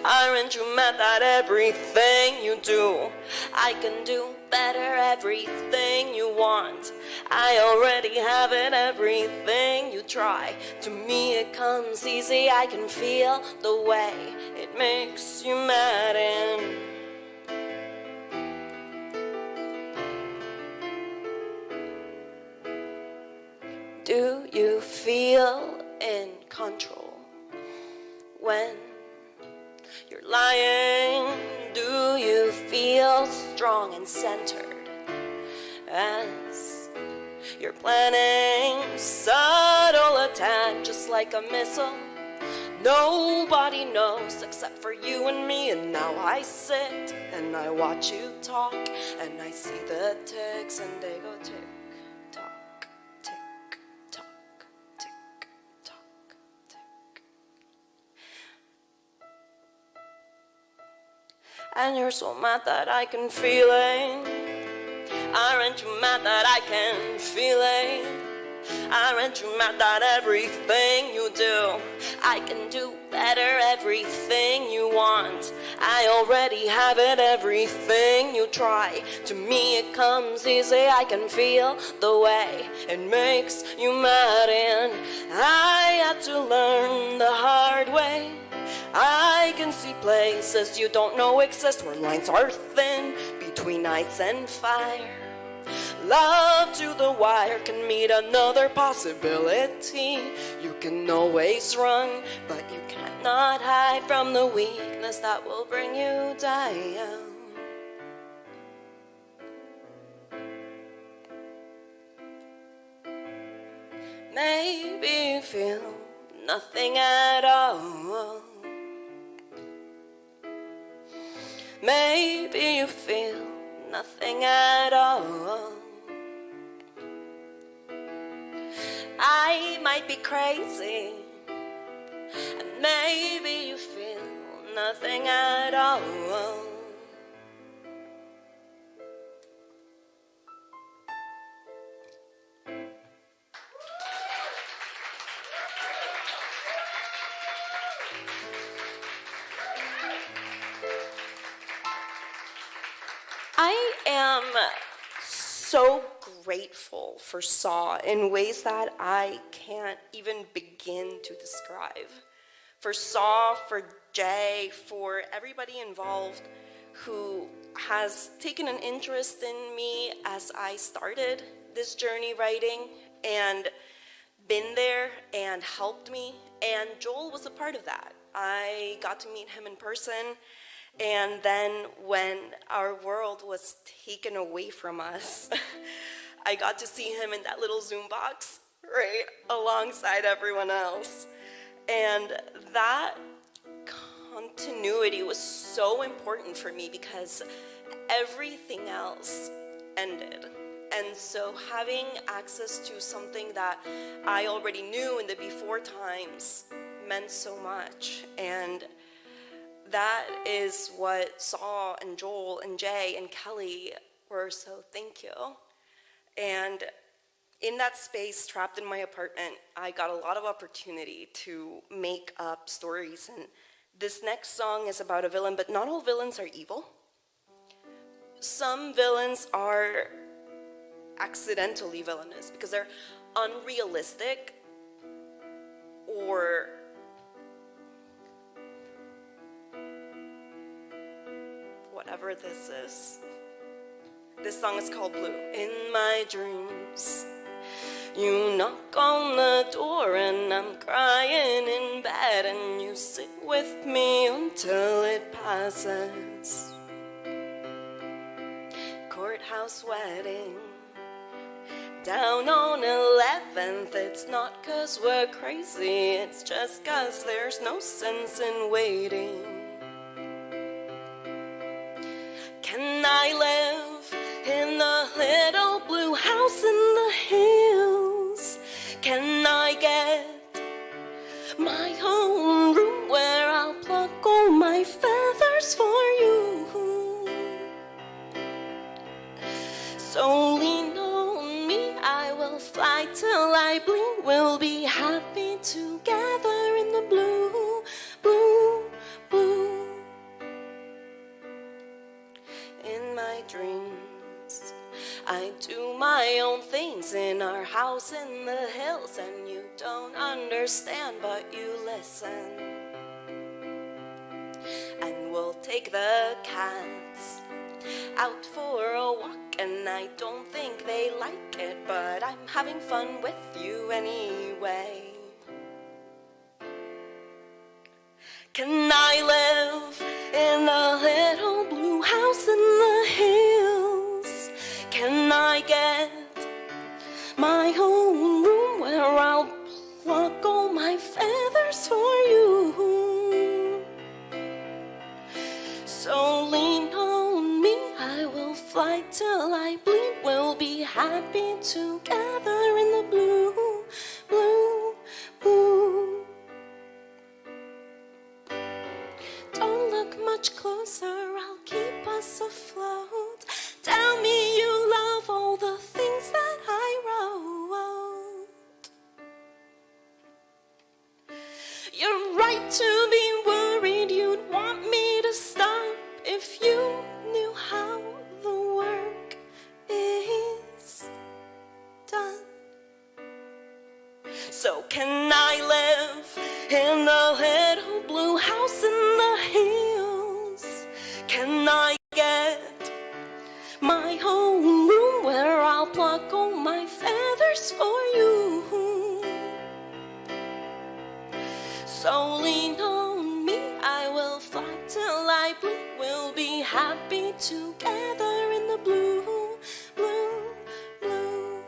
Aren't you mad that everything you do, I can do better? Everything you want, I already have it. Everything you try, to me it comes easy. I can feel the way it makes you mad. And do you feel in control when you're lying? Do you feel strong and centered as you're planning subtle attack, just like a missile? Nobody knows except for you and me. And now I sit and I watch you talk, and I see the ticks and they go tick. And you're so mad that I can feel it. Aren't you mad that I can feel it? I read you mad that everything you do, I can do better everything you want. I already have it, everything you try. To me it comes easy, I can feel the way it makes you mad, and I had to learn the hard way. I can see places you don't know exist, where lines are thin between ice and fire. Love to the wire can meet another possibility. You can always run, but you cannot hide from the weakness that will bring you down. Maybe you feel nothing at all. Maybe you feel nothing at all. I might be crazy, and maybe you feel nothing at all. I am so grateful for Saw in ways that I can't even begin to describe. For Saw, for Jay, for everybody involved who has taken an interest in me as I started this journey writing and been there and helped me. And Joel was a part of that. I got to meet him in person. And then when our world was taken away from us, I got to see him in that little Zoom box, right, alongside everyone else. And that continuity was so important for me because everything else ended. And so having access to something that I already knew in the before times meant so much. And that is what Saw and Joel and Jay and Kelly were, so thank you. And in that space, trapped in my apartment, I got a lot of opportunity to make up stories. And this next song is about a villain, but not all villains are evil. Some villains are accidentally villainous because they're unrealistic or whatever this is. This song is called Blue. In my dreams, you knock on the door and I'm crying in bed, and you sit with me until it passes. Courthouse wedding, down on 11th. It's not 'cause we're crazy, it's just 'cause there's no sense in waiting. Can I live in the little blue house in the hills? Can I get my own room where I'll pluck all my feathers for you? So lean on me, I will fly till I bleed. We'll be happy together in the blue, blue, blue. In my dreams, I do my own things in our house in the hills, and you don't understand, but you listen. And we'll take the cats out for a walk, and I don't think they like it, but I'm having fun with you anyway. Can I live in a little blue house in the hills? Can I get my own room where I'll pluck all my feathers for you? So lean on me, I will fly till I bleed. We'll be happy together in the blue, blue, blue. Don't look much closer, I'll keep us afloat. Tell me you love all the things that I wrote. You're right to be worried, you'd want me to stop if you knew how the work is done. So can I live in the little blue house in the hills? Can I get my own room where I'll pluck all my feathers for you? So lean on me, I will fly till I bleed. We'll be happy together in the blue, blue, blue.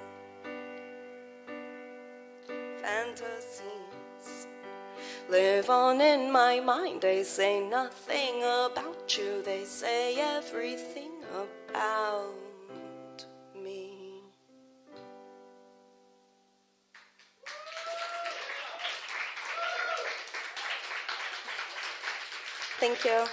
Fantasies live on in my mind. They say nothing about you, they say everything about me. Thank you.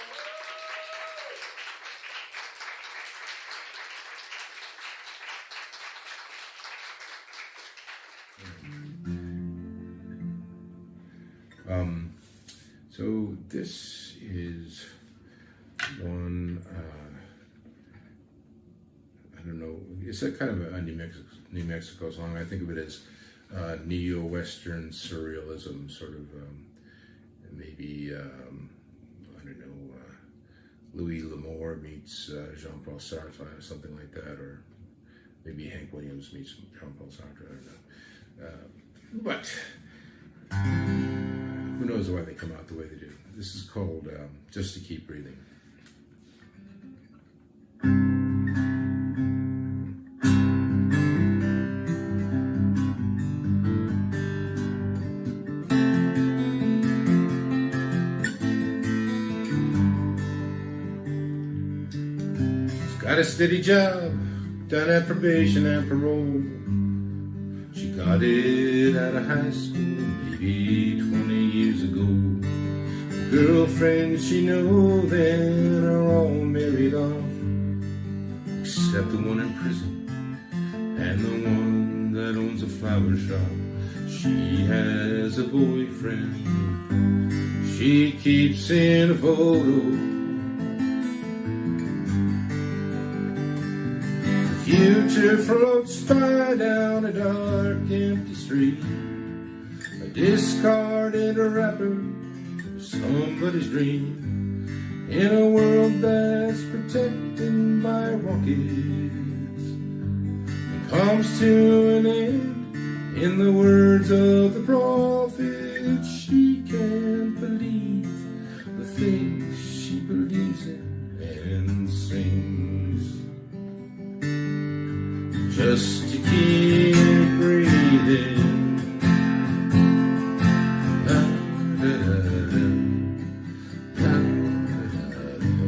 So this is one, I don't know, it's a kind of a New Mexico song. I think of it as neo-Western surrealism, sort of maybe, I don't know, Louis L'Amour meets Jean-Paul Sartre, or something like that, or maybe Hank Williams meets Jean-Paul Sartre, I don't know. But who knows why they come out the way they do. This is called Just to Keep Breathing. She's got a steady job, done at probation and parole. She got it out of high school, maybe 20 years ago. The girlfriends she knows then are all married off, except the one in prison and the one that owns a flower shop. She has a boyfriend she keeps in a photo. The future floats by down a dark, empty street, a discarded wrapper of somebody's dream, in a world that's protected by rockets, and comes to an end. In the words of the prophet, she can't believe the things she believes in and sings. Just to keep breathing. La, da, da, da. La, da, da, da.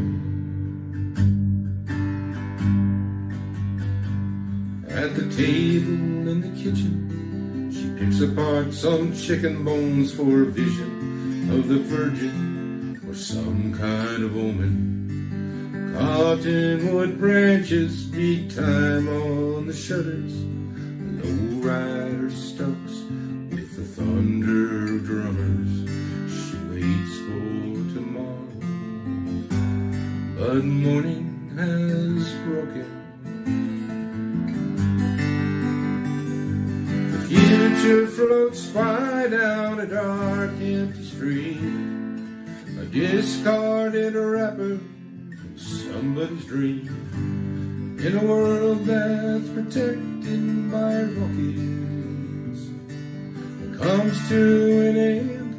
At the table in the kitchen, she picks apart some chicken bones for a vision of the Virgin or some kind of omen. Cottonwood branches beat time on the shutters. The lowrider stalks with the thunder of drummers. She waits for tomorrow, but morning has broken. The future floats by down a dark, empty street, a discarded wrapper, somebody's dream, in a world that's protected by rockets, it comes to an end.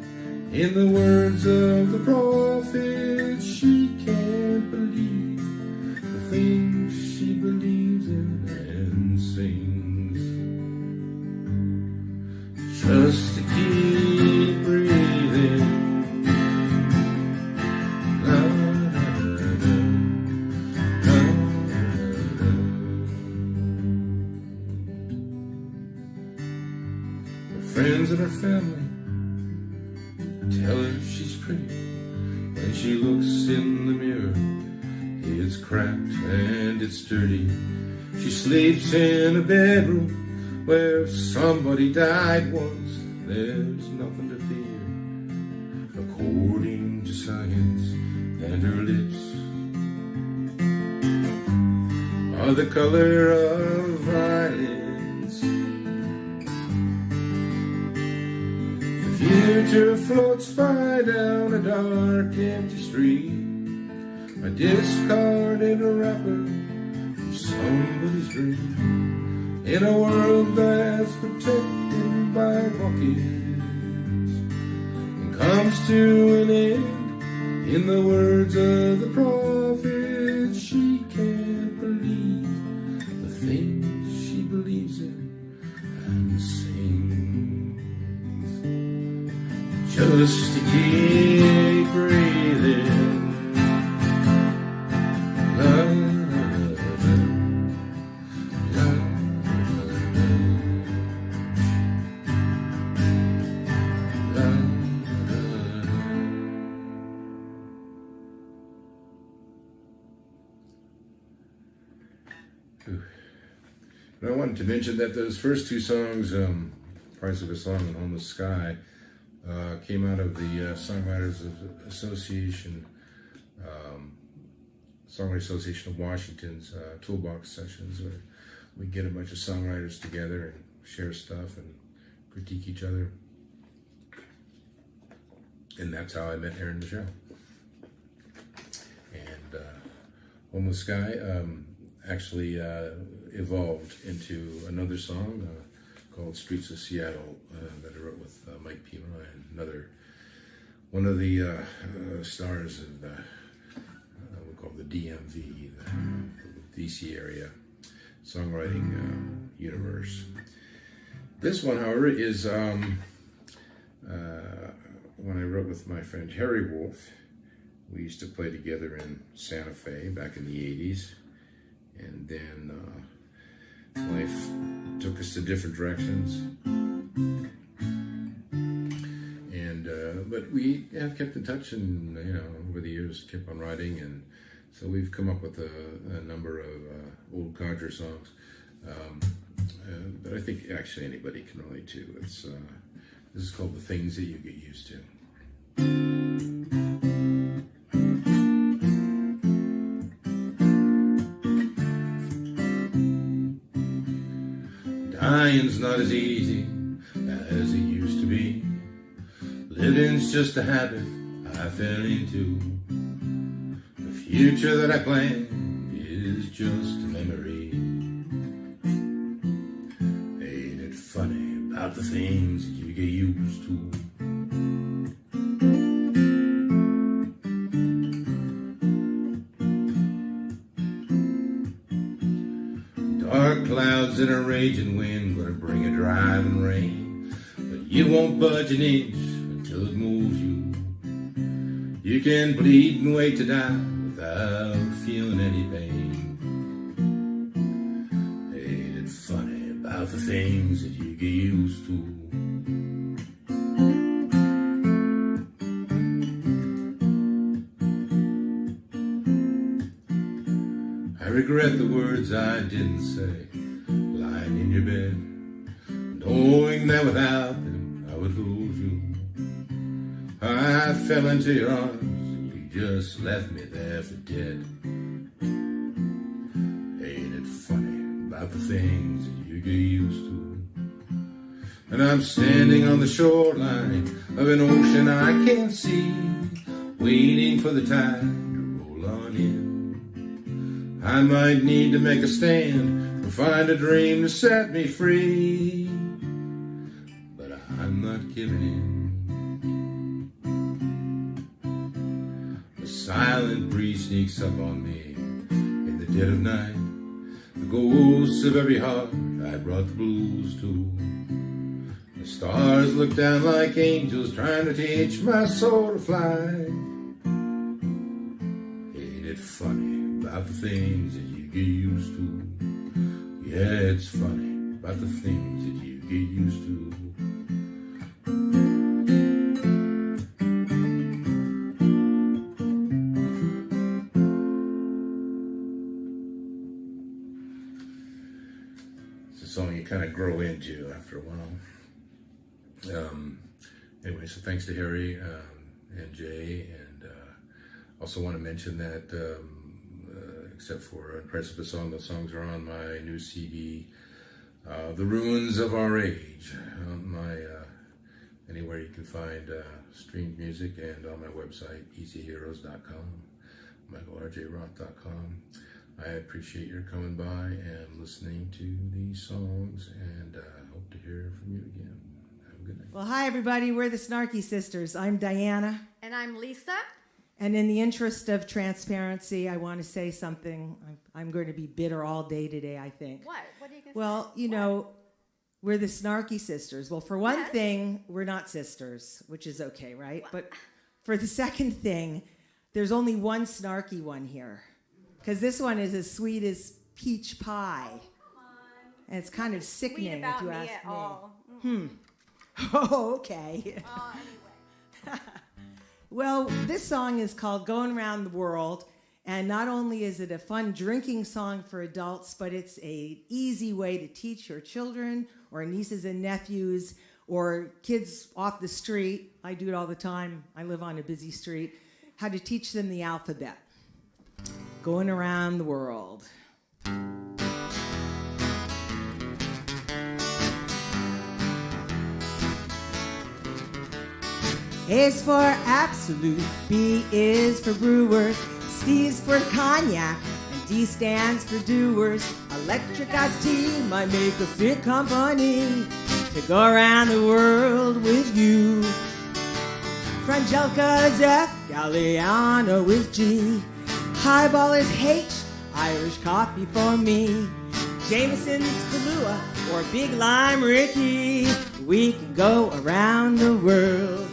In the words of the prophet, she can't believe the things she believes in and sings. Just to keep breathing. Friends and her family tell her she's pretty. When she looks in the mirror, it's cracked and it's dirty. She sleeps in a bedroom where somebody died once. There's nothing to fear. according to science, and her lips are the color of violets. The future floats by down a dark, empty street. A discarded wrapper from somebody's dream, in a world that's protected by buckets, and comes to an end in the words of the prophet. She can't believe the things she believes in and sings just to keep breathing. I wanted to mention that those first two songs, Price of a Song and Home of Sky, came out of the Songwriters Association, Songwriters Association of Washington's toolbox sessions, where we get a bunch of songwriters together and share stuff and critique each other. And that's how I met Aaron Michelle. And Home of Sky actually evolved into another song called Streets of Seattle that I wrote with Mike Pomerantz, one of the stars of the we call the DMV, the DC area songwriting universe. This one, however, is when I wrote with my friend Harry Wolf. We used to play together in Santa Fe back in the 80s. And then life took us to different directions. And but we have kept in touch, and over the years kept on writing, and so we've come up with a number of old Codger songs. But I think actually anybody can relate to. This is called The Things That You Get Used To. Dying's not as easy as it used to be. Living's just a habit I fell into. The future that I plan is just a memory. Ain't it funny about the things that you get used to? Dark clouds and a raging wind gonna bring a driving rain, but you won't budge an inch until it moves you. You can bleed and wait to die without feeling any pain. Ain't it funny about the things that you get used to? I regret the words I didn't say, lying in your bed, knowing that without them I would lose you. I fell into your arms and you just left me there for dead. Ain't it funny about the things that you get used to? And I'm standing on the shoreline of an ocean I can't see, waiting for the tide to roll on in. I might need to make a stand or find a dream to set me free, but I'm not giving in. The silent breeze sneaks up on me in the dead of night, the ghosts of every heart I brought the blues to. The stars look down like angels trying to teach my soul to fly. Ain't it funny about the things that you get used to? Yeah, it's funny about the things that you get used to. It's a song you kind of grow into after a while. Anyway, so thanks to Harry. and Jay, and also want to mention that except for Precipice Song, the songs are on my new CD, The Ruins of Our Age, on my anywhere you can find streamed music, and on my website, easyheroes.com, michaelrjroth.com. I appreciate your coming by and listening to these songs, and hope to hear from you again. Have a good night. Well, hi, everybody. We're the Snarky Sisters. I'm Diana. And I'm Lisa. And in the interest of transparency, I want to say something. I'm going to be bitter all day today, I think. What? What are you going to say? Well, you know, we're the Snarky Sisters. Well, for one thing, we're not sisters, which is okay, right? But for the second thing, there's only one snarky one here. Because this one is as sweet as peach pie. And it's kind of sickening if you ask me. All. Oh, okay. Anyway. Well, this song is called Going Around the World, and not only is it a fun drinking song for adults, but it's an easy way to teach your children or nieces and nephews or kids off the street. I do it all the time. I live on a busy street. How to teach them the alphabet. Going around the world. A is for absolute, B is for brewers, C is for cognac, and D stands for doers. Electric iced tea might make a fit company to go around the world with you. Frangelica is F, Galliano is G, Highball is H, Irish coffee for me. Jameson's Kahlua or Big Lime Ricky, we can go around the world.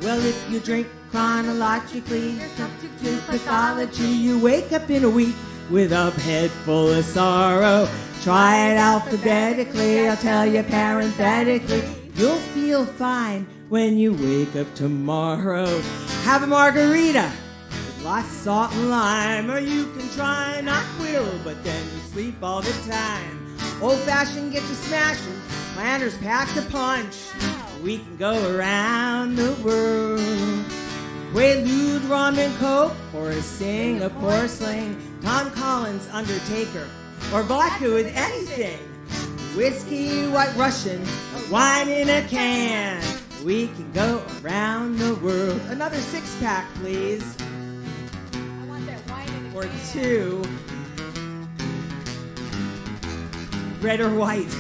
Well, if you drink chronologically, to pathology, you wake up in a week with a head full of sorrow. Try it alphabetically, I'll tell you parenthetically. You'll feel fine when you wake up tomorrow. Have a margarita with lots of salt and lime, or you can try NyQuil, but then you sleep all the time. Old-fashioned, get you smashing, planters pack the punch. We can go around the world. Quaalude, rum and coke, or a Singapore sling. Tom Collins, Undertaker, or vodka with anything. Whiskey, White Russian, wine in a can. We can go around the world. Another six-pack, please. I want that wine in a Or can. two. Red or white.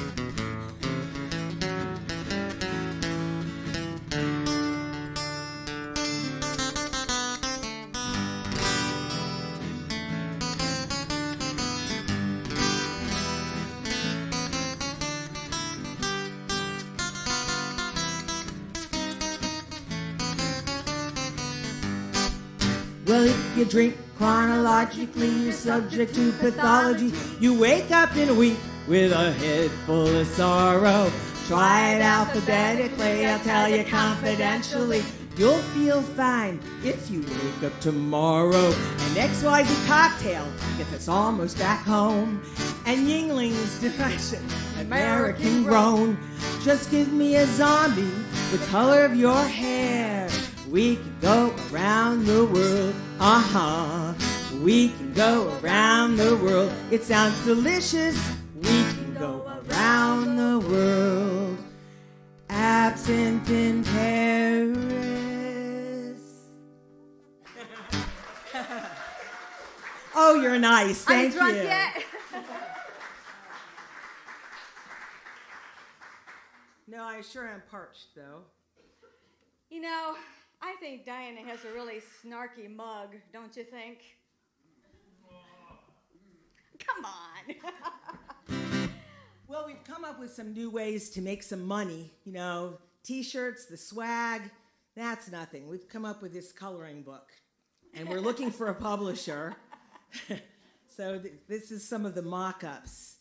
Well, if you drink chronologically, you're subject to pathology. You wake up in a week with a head full of sorrow. Try it alphabetically, I'll tell you confidentially. You'll feel fine if you wake up tomorrow. An XYZ cocktail, get us almost back home. And Yingling's depression, American grown. Just give me a zombie, the color of your hair. We can go around the world, We can go around the world. It sounds delicious. We can go around the world. Absinthe in Paris. Oh, you're nice. Thank you. Are you drunk yet? No, I sure am parched, though. You know, I think Diana has a really snarky mug, don't you think? Come on. Well, we've come up with some new ways to make some money. You know, T-shirts, the swag, that's nothing. We've come up with this coloring book, and we're looking for a publisher. So this is some of the mock-ups.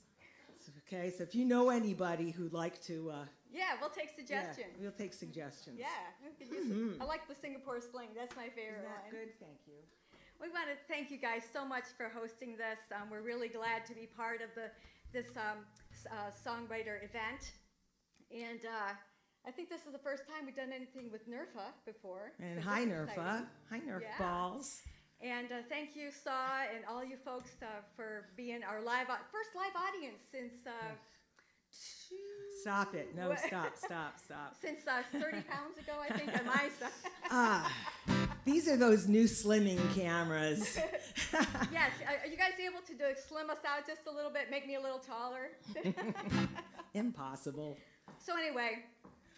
Okay, so if you know anybody who'd like to... Yeah, we'll take suggestions. Yeah, we'll take suggestions. Yeah, we could use it. I like the Singapore sling. That's my favorite Isn't that one. good? Thank you. We want to thank you guys so much for hosting this. We're really glad to be part of this songwriter event. And I think this is the first time we've done anything with NERFA before. And so hi, this is NERFA. exciting. Hi, Nerf Yeah. balls. And thank you, Saw, and all you folks for being our first live audience since Stop it. No, stop. since 30 pounds ago, I think, on my side. These are those new slimming cameras. Yes, are you guys able to slim us out just a little bit, make me a little taller? Impossible. So anyway.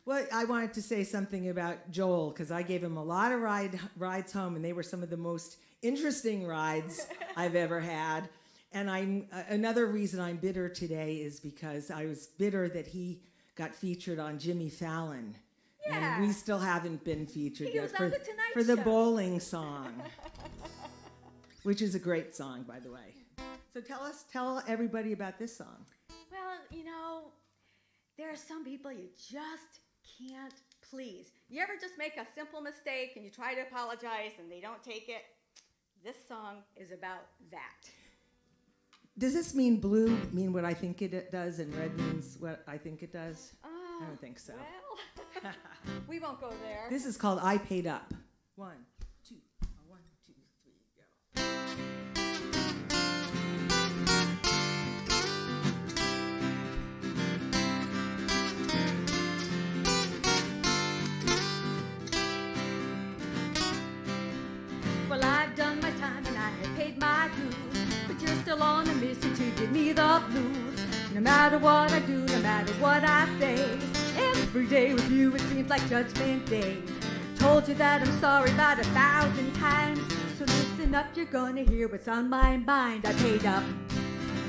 Well, I wanted to say something about Joel, because I gave him a lot of rides home, and they were some of the most interesting rides I've ever had. And another reason I'm bitter today is because I was bitter that he got featured on Jimmy Fallon. Yeah. And we still haven't been featured He yet was on the Tonight for the Show. bowling song, which is a great song, by the way. So tell everybody about this song. Well, there are some people you just can't please. You ever just make a simple mistake and you try to apologize and they don't take it? This song is about that. Does this mean blue mean what I think it does and red means what I think it does? I don't think so. Well, we won't go there. This is called I Paid Up. 1, 2, 1, 2, 3, go. Well, I've done my time and I have paid my dues, but you're still on a mission to give me the blues. No matter what I do, no matter what I say, every day with you it seems like Judgment Day. Told you that I'm sorry about 1,000 times, so listen up, you're gonna hear what's on my mind. I paid up.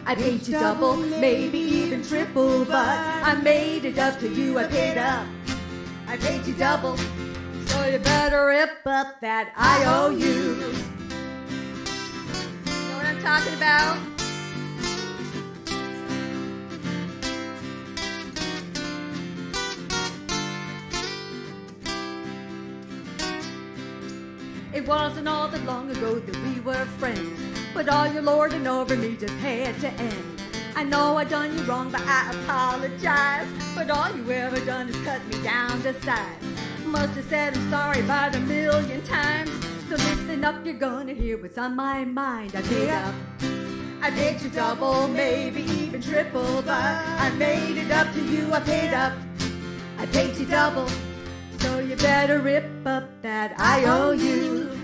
I paid you double, maybe even triple, but I made it up to you. I paid up. I paid you double, so you better rip up that IOU. You know what I'm talking about? It wasn't all that long ago that we were friends, but all your lording over me just had to end. I know I done you wrong, but I apologize, but all you ever done is cut me down to size. Must have said I'm sorry about 1,000,000 times, so listen up, you're gonna hear what's on my mind. I paid up. I paid you double, maybe even triple, but I made it up to you. I paid up. I paid you double, so you better rip up that IOU.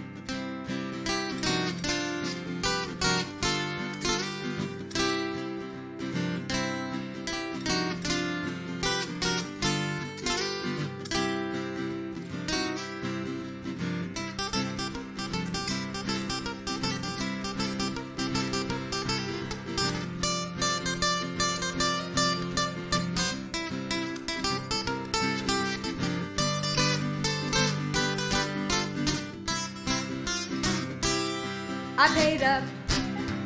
I paid up,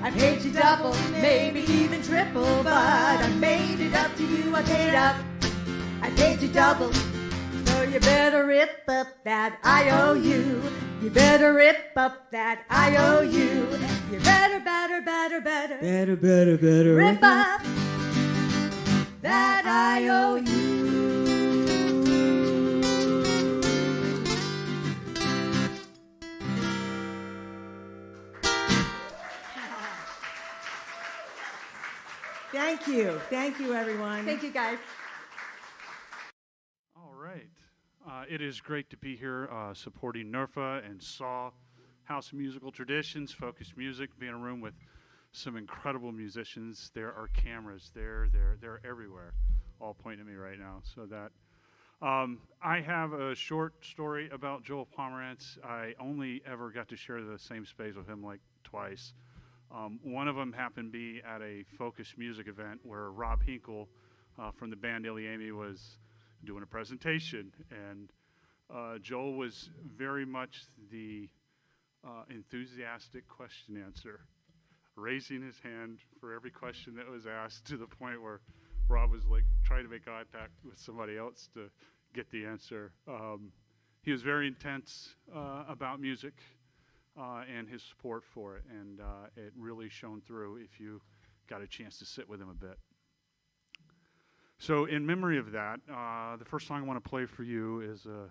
I paid you double, maybe even triple, but I made it up to you. I paid up, I paid you double, so you better rip up that IOU. You better rip up that IOU. You better rip up that IOU. Thank you, everyone. Thank you, guys. All right. It is great to be here supporting NERFA and SAW, House of Musical Traditions, Focus Music, be in a room with some incredible musicians. There are cameras. They're everywhere, all pointing at me right now. So that I have a short story about Joel Pomerantz. I only ever got to share the same space with him like twice. One of them happened to be at a Focus Music event where Rob Hinkle from the band Iliami was doing a presentation, and Joel was very much the enthusiastic question answer, raising his hand for every question that was asked, to the point where Rob was like trying to make contact with somebody else to get the answer. He was very intense about music and his support for it, and it really shone through if you got a chance to sit with him a bit. So in memory of that, the first song I want to play for you is a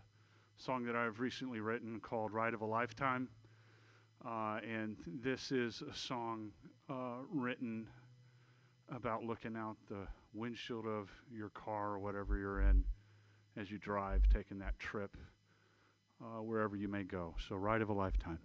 song that I've recently written called Ride of a Lifetime. And this is a song written about looking out the windshield of your car or whatever you're in as you drive, taking that trip wherever you may go. So Ride of a Lifetime.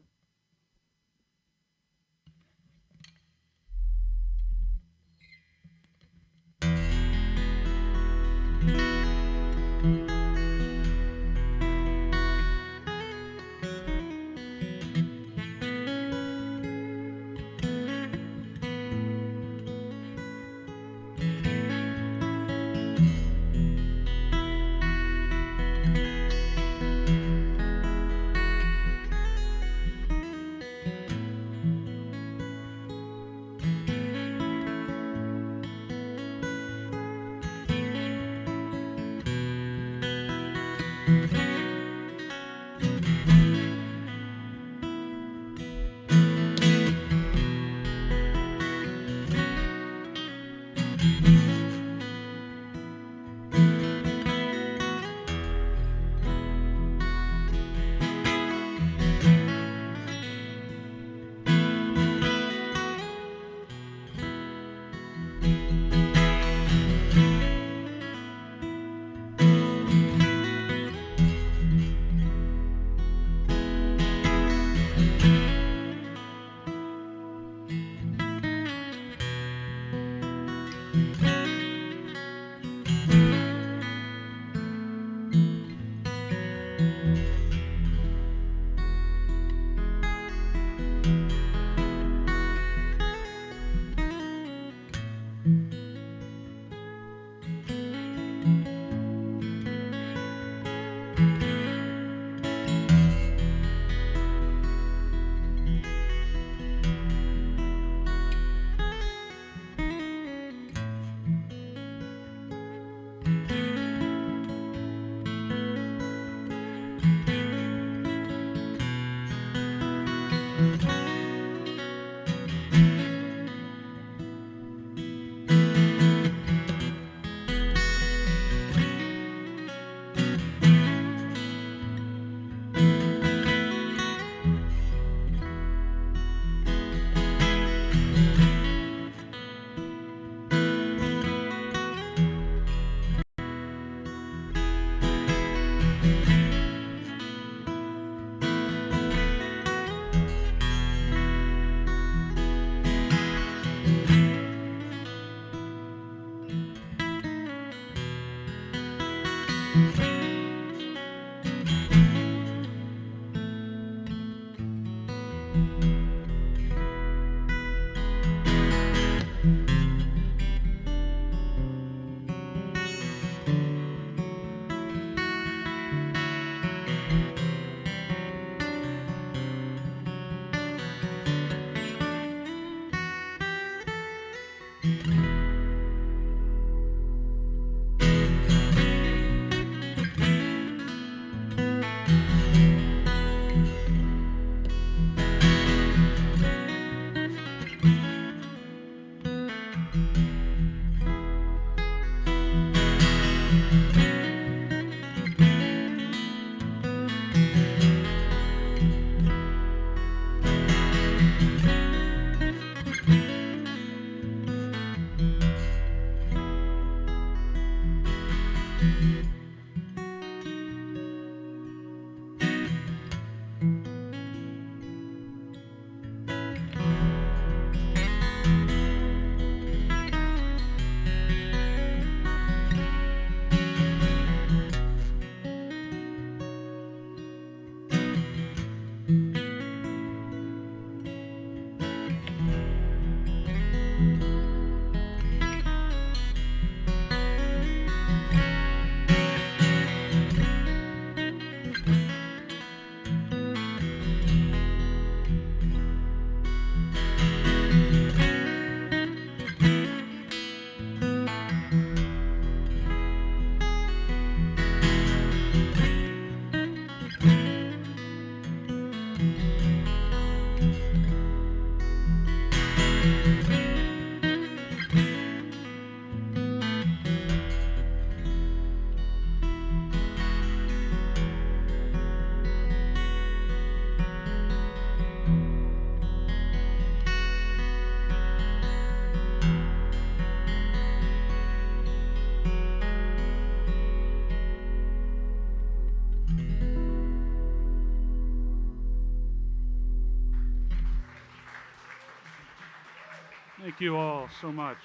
Thank you all so much.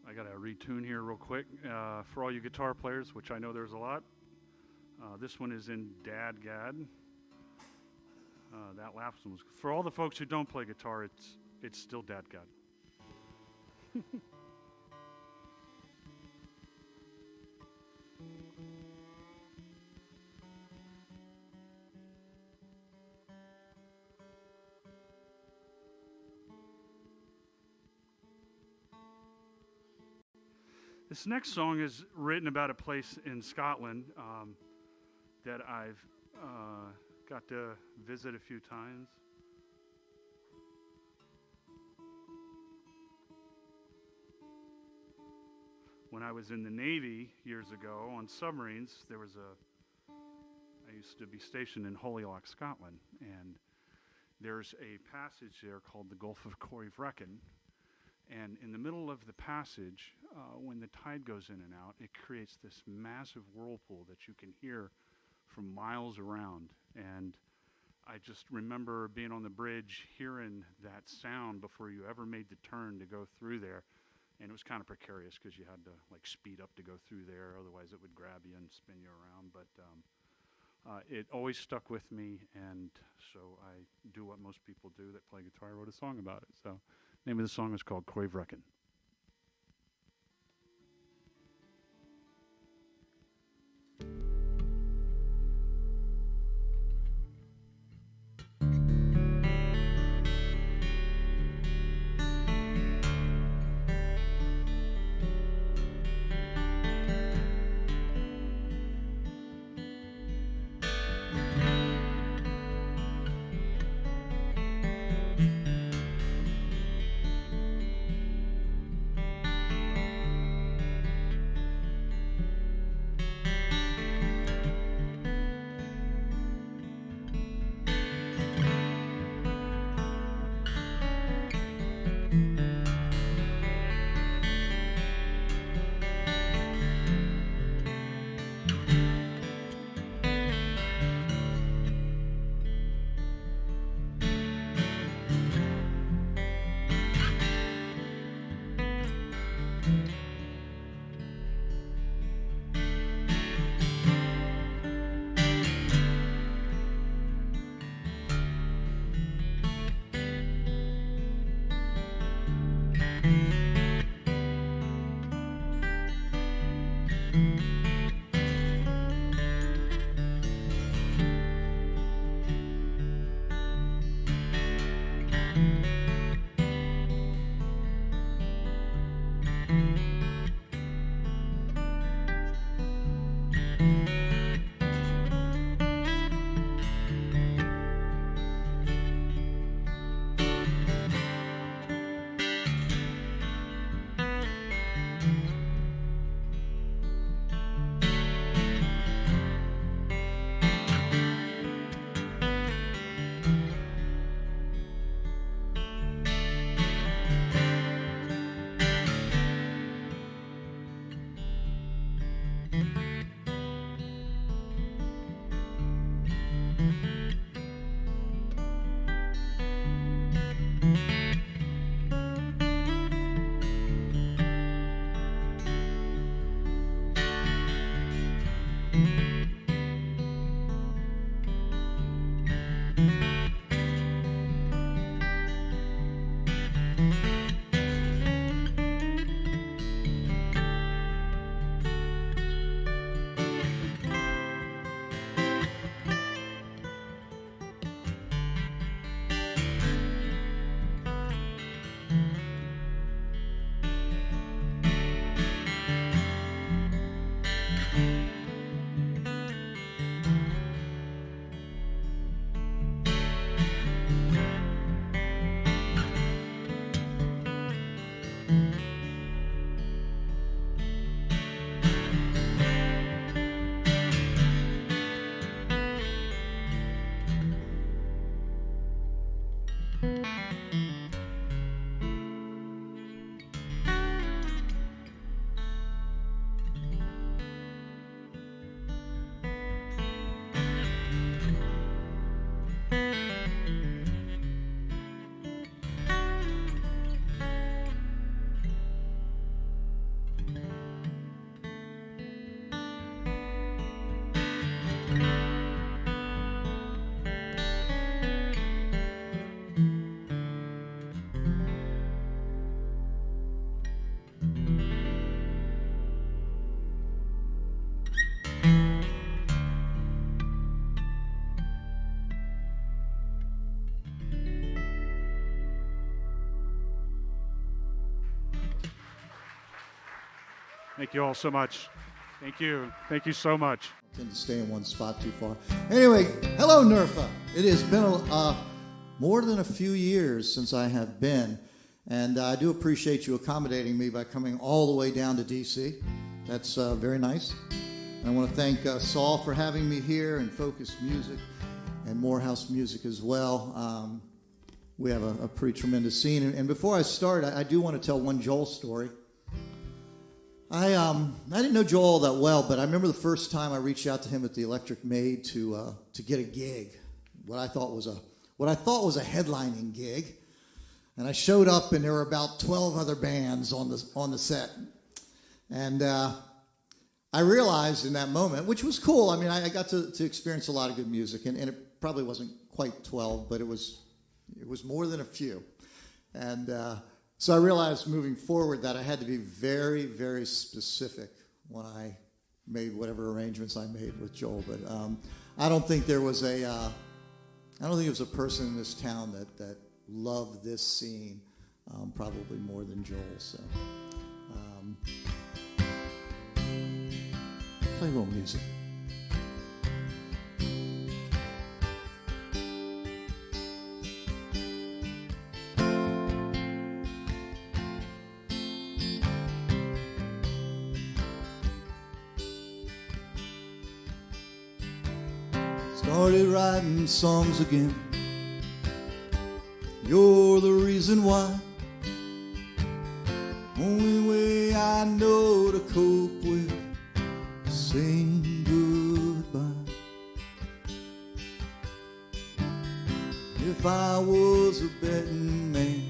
I got to retune here real quick. For all you guitar players, which I know there's a lot, this one is in Dad Gad. That last one was, for all the folks who don't play guitar, it's still Dad Gad. This next song is written about a place in Scotland that I've got to visit a few times. When I was in the Navy years ago on submarines, I used to be stationed in Holyloch, Scotland, and there's a passage there called the Gulf of Corryvreckan. And in the middle of the passage, when the tide goes in and out, it creates this massive whirlpool that you can hear from miles around. And I just remember being on the bridge, hearing that sound before you ever made the turn to go through there. And it was kind of precarious because you had to like speed up to go through there, otherwise it would grab you and spin you around. But it always stuck with me, and so I do what most people do that play guitar. I wrote a song about it. So the name of the song is called Corryvreckan. Thank you all so much. Thank you. Thank you so much. I tend to stay in one spot too far. Anyway, hello, NERFA. It has been more than a few years since I have been, and I do appreciate you accommodating me by coming all the way down to D.C. That's very nice. I want to thank Saul for having me here, and Focus Music and Morehouse Music as well. We have a pretty tremendous scene. And before I start, I do want to tell one Joel story. I didn't know Joel all that well, but I remember the first time I reached out to him at the Electric Maid to get a gig, what I thought was a headlining gig. And I showed up, and there were about 12 other bands on the set. And I realized in that moment, which was cool. I mean, I got to experience a lot of good music, and it probably wasn't quite 12, but it was more than a few. And so I realized moving forward that I had to be very, very specific when I made whatever arrangements I made with Joel. But I don't think there was a person in this town that loved this scene probably more than Joel. So play a little music. Started writing songs again. You're the reason why. Only way I know to cope with saying goodbye. If I was a betting man,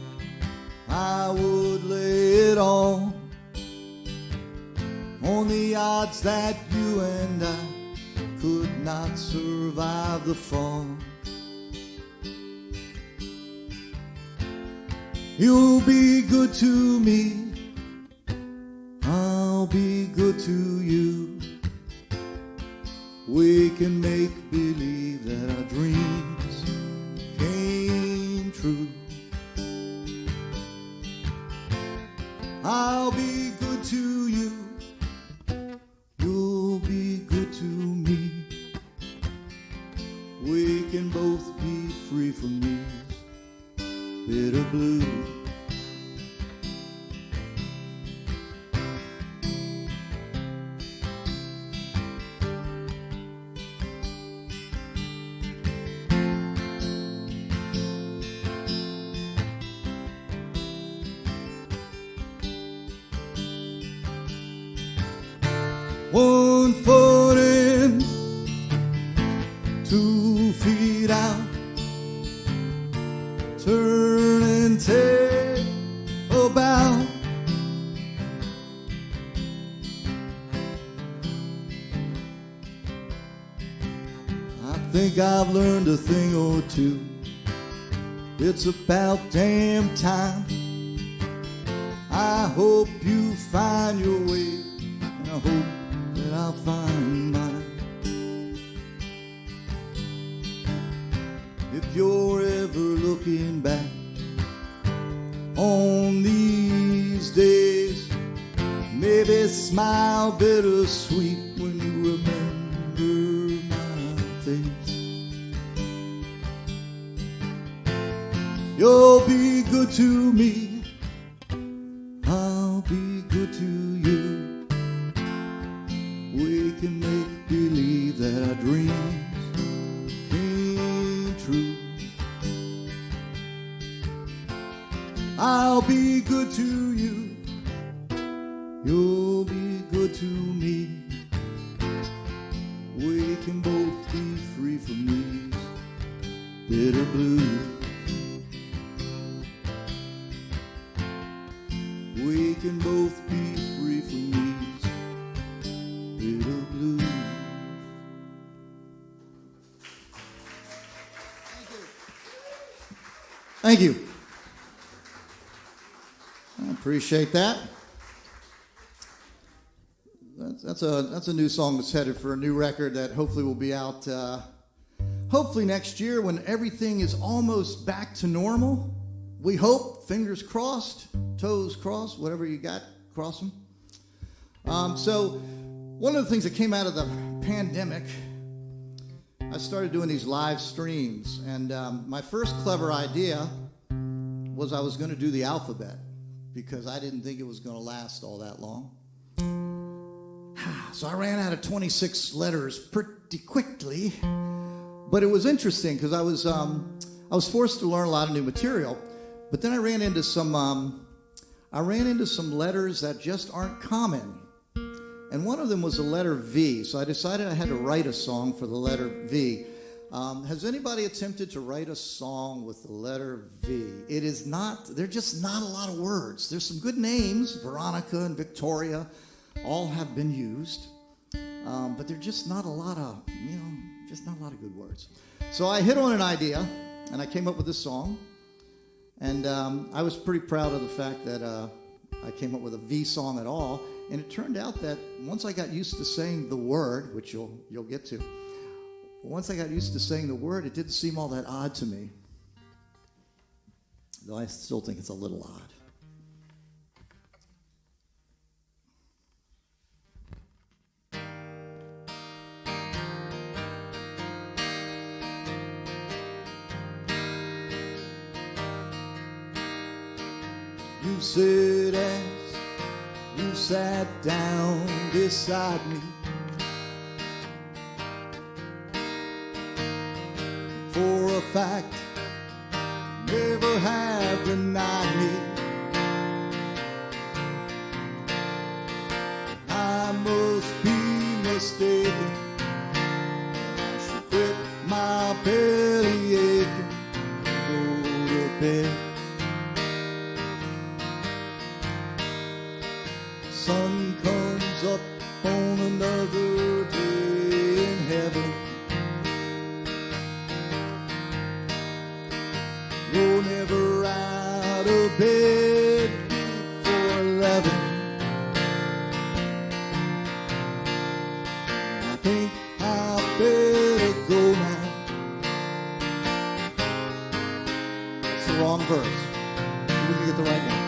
I would lay it all on the odds that you and I could not survive the fall. You'll be good to me, I'll be good to you. We can make believe that our dreams came true. I'll be good to you, you'll be good to me. We can both be free from these bitter blues. One foot in, 2 feet out, turn and take a bow. I think I've learned a thing or two. It's about damn time. I hope you find your way, and I hope that I'll find mine. If you're ever looking back on these days, maybe smile bittersweet when you remember my face. You'll be good to me, I'll be good to you. We can make believe that our dreams came true. I'll be good to you, you'll be good to me. We can both be free from these bitter blues. We can both be free from these bitter blues. Thank you. I appreciate that. That's a new song that's headed for a new record that hopefully will be out hopefully next year when everything is almost back to normal. We hope, fingers crossed, toes crossed, whatever you got, cross them. So one of the things that came out of the pandemic, I started doing these live streams. And my first clever idea was I was going to do the alphabet because I didn't think it was going to last all that long. So I ran out of 26 letters pretty quickly. But it was interesting because I was forced to learn a lot of new material. But then I ran into some letters that just aren't common. And one of them was the letter V. So I decided I had to write a song for the letter V. Has anybody attempted to write a song with the letter V? They're just not a lot of words. There's some good names. Veronica and Victoria all have been used. But they're just not a lot of, just not a lot of good words. So I hit on an idea, and I came up with this song. And I was pretty proud of the fact that I came up with a V song at all. And it turned out that once I got used to saying the word, which you'll get to, once I got used to saying the word, it didn't seem all that odd to me. Though I still think it's a little odd. You said as you sat down beside me, for a fact, never have denied me. I must be mistaken. I should quit my belly aching and go to bed. Sun comes up on another day in heaven. You're never out of bed before 11. I think I better go now. It's the wrong verse. We can get the right one.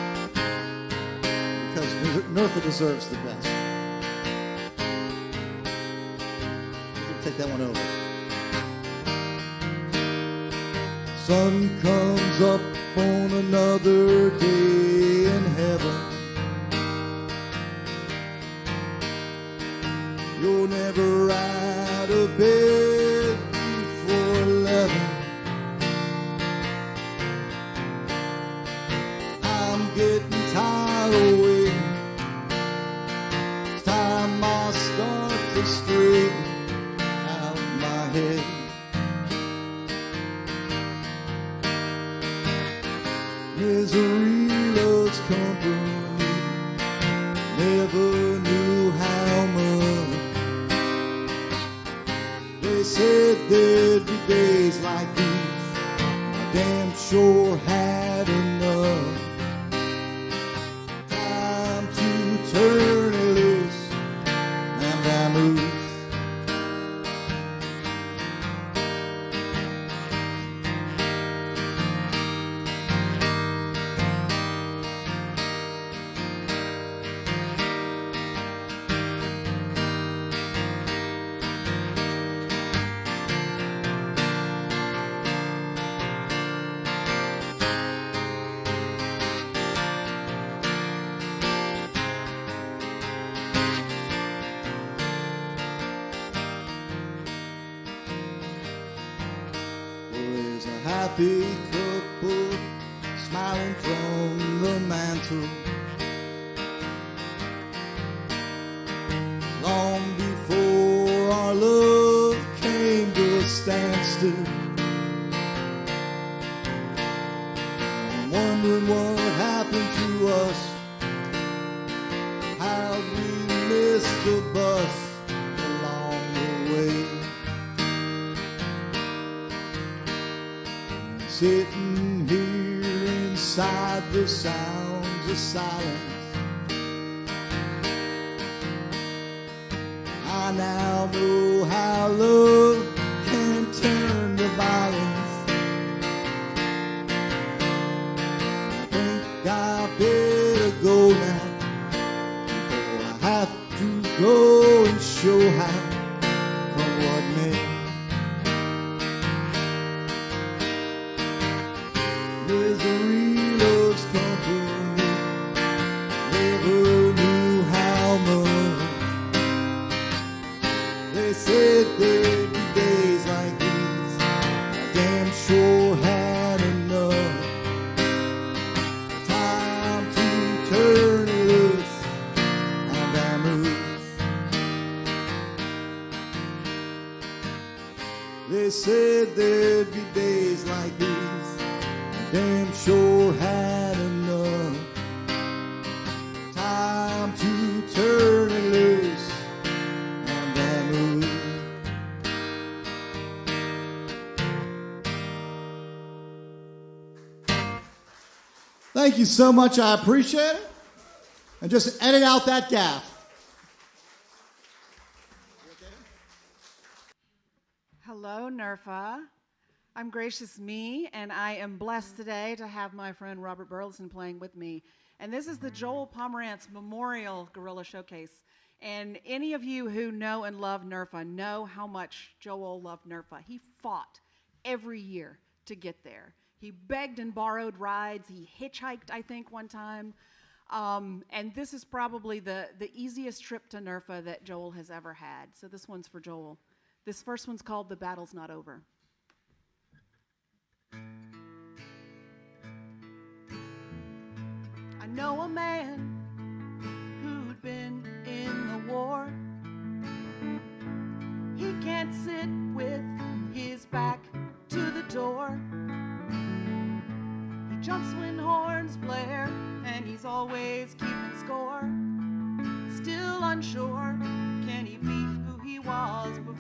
Because Nerfa deserves the best. You can take that one over. Sun comes up on another day in heaven. You're never out of bed before 11. I'm getting tired of waiting. It's time I start to straighten out my head. Misery loves company, never knew how much. They said there'd be days like these, I damn sure had enough. Time to turn it loose, and I move. There's a happy couple smiling from the mantle. Long before our love came to a standstill, I'm wondering what happened to us. How we missed the bus along the way. Sitting here inside the sounds of silence, I now know how love can turn to violence. I think I better go now before I have go and show how from what may. Misery loves company, never knew how much. They said there'd be days like these, I damn sure had enough time to turn it loose and vamoose. They said there'd be days like these, damn sure had enough time to turn it loose and vamoose. Thank you so much. I appreciate it. And just edit out that gap. Hello, NERFA. I'm Gracious Me, and I am blessed today to have my friend Robert Burleson playing with me. And this is the Joel Pomerantz Memorial Guerilla Showcase. And any of you who know and love NERFA know how much Joel loved NERFA. He fought every year to get there. He begged and borrowed rides. He hitchhiked, I think, one time. And this is probably the easiest trip to NERFA that Joel has ever had. So this one's for Joel. This first one's called The Battle's Not Over. I know a man who'd been in the war. He can't sit with his back to the door. He jumps when horns blare, and he's always keeping score. Still unsure, can he beat who he was before?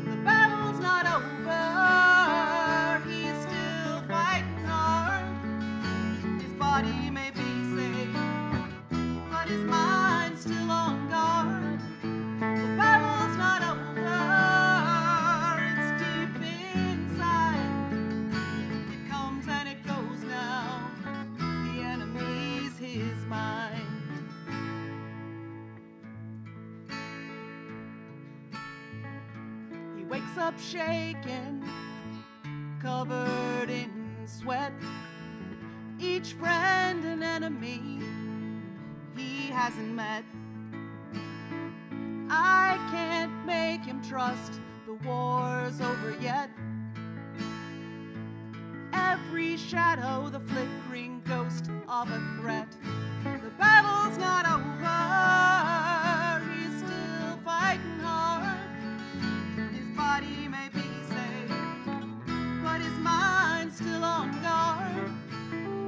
The battle's not over, he's still fighting hard. His body may be safe, but his mind's still on guard. The battle's not over, it's deep inside. It comes and it goes now, the enemy's his mind. He wakes up shaken, covered in sweat. Each friend and enemy he hasn't met. I can't make him trust the war's over yet. Every shadow, the flickering ghost of a threat. The battle's not over, he's still fighting hard. His body may be safe, but his mind's still on guard.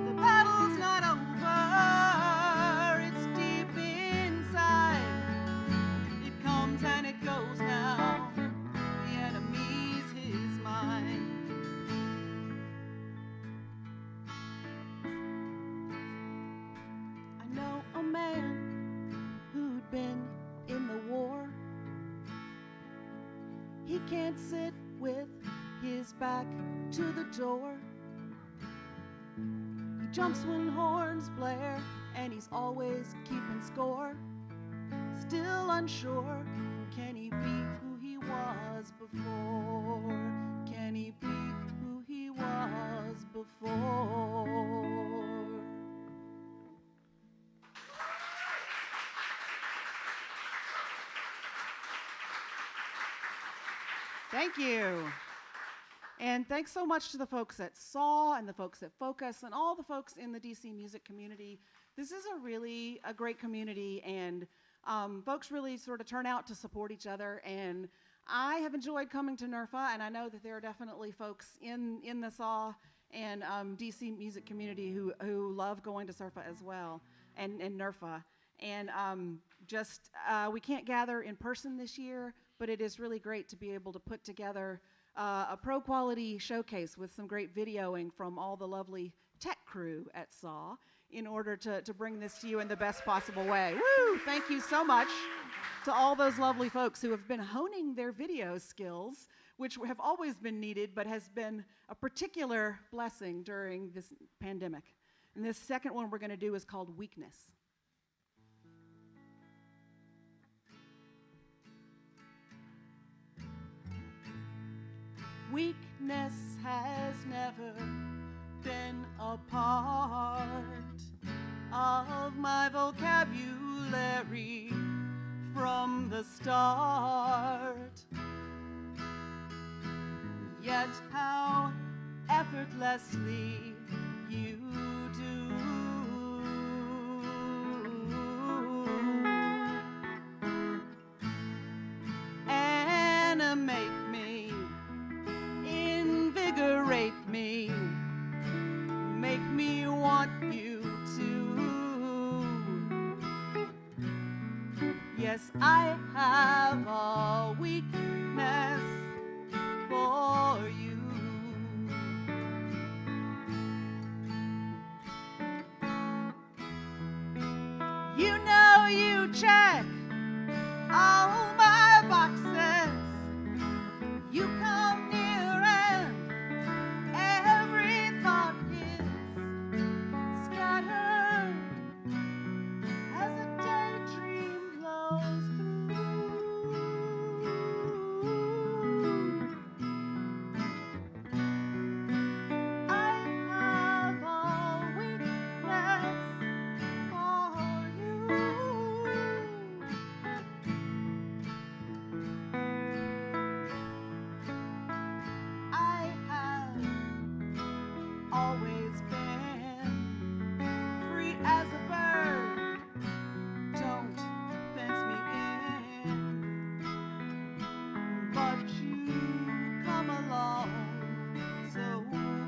The battle's not over, it's deep inside. It comes and it goes now, the enemy's his mind. I know a man who'd been in the war. He can't sit with his back to the door. He jumps when horns blare, and he's always keeping score. Still unsure, can he be who he was before? Can he be who he was before? Thank you. And thanks so much to the folks at SAW and the folks at Focus and all the folks in the DC music community. This is a great community, and folks really sort of turn out to support each other. And I have enjoyed coming to NERFA, and I know that there are definitely folks in the SAW and DC music community who love going to SURFA as well, and NERFA. And we can't gather in person this year, but it is really great to be able to put together a pro quality showcase with some great videoing from all the lovely tech crew at SAW in order to bring this to you in the best possible way. Woo! Thank you so much to all those lovely folks who have been honing their video skills, which have always been needed, but has been a particular blessing during this pandemic. And this second one we're going to do is called Weakness. weakness has never been a part of my vocabulary from the start. Yet how effortlessly you do animate me, invigorate me, make me want you to. Yes, I have a weakness for you. You know you check all my boxes. You come near and every thought is scattered as a daydream blows through. I have a weakness for you. I have always been free as a bird. Don't fence me in, but you come along so cool.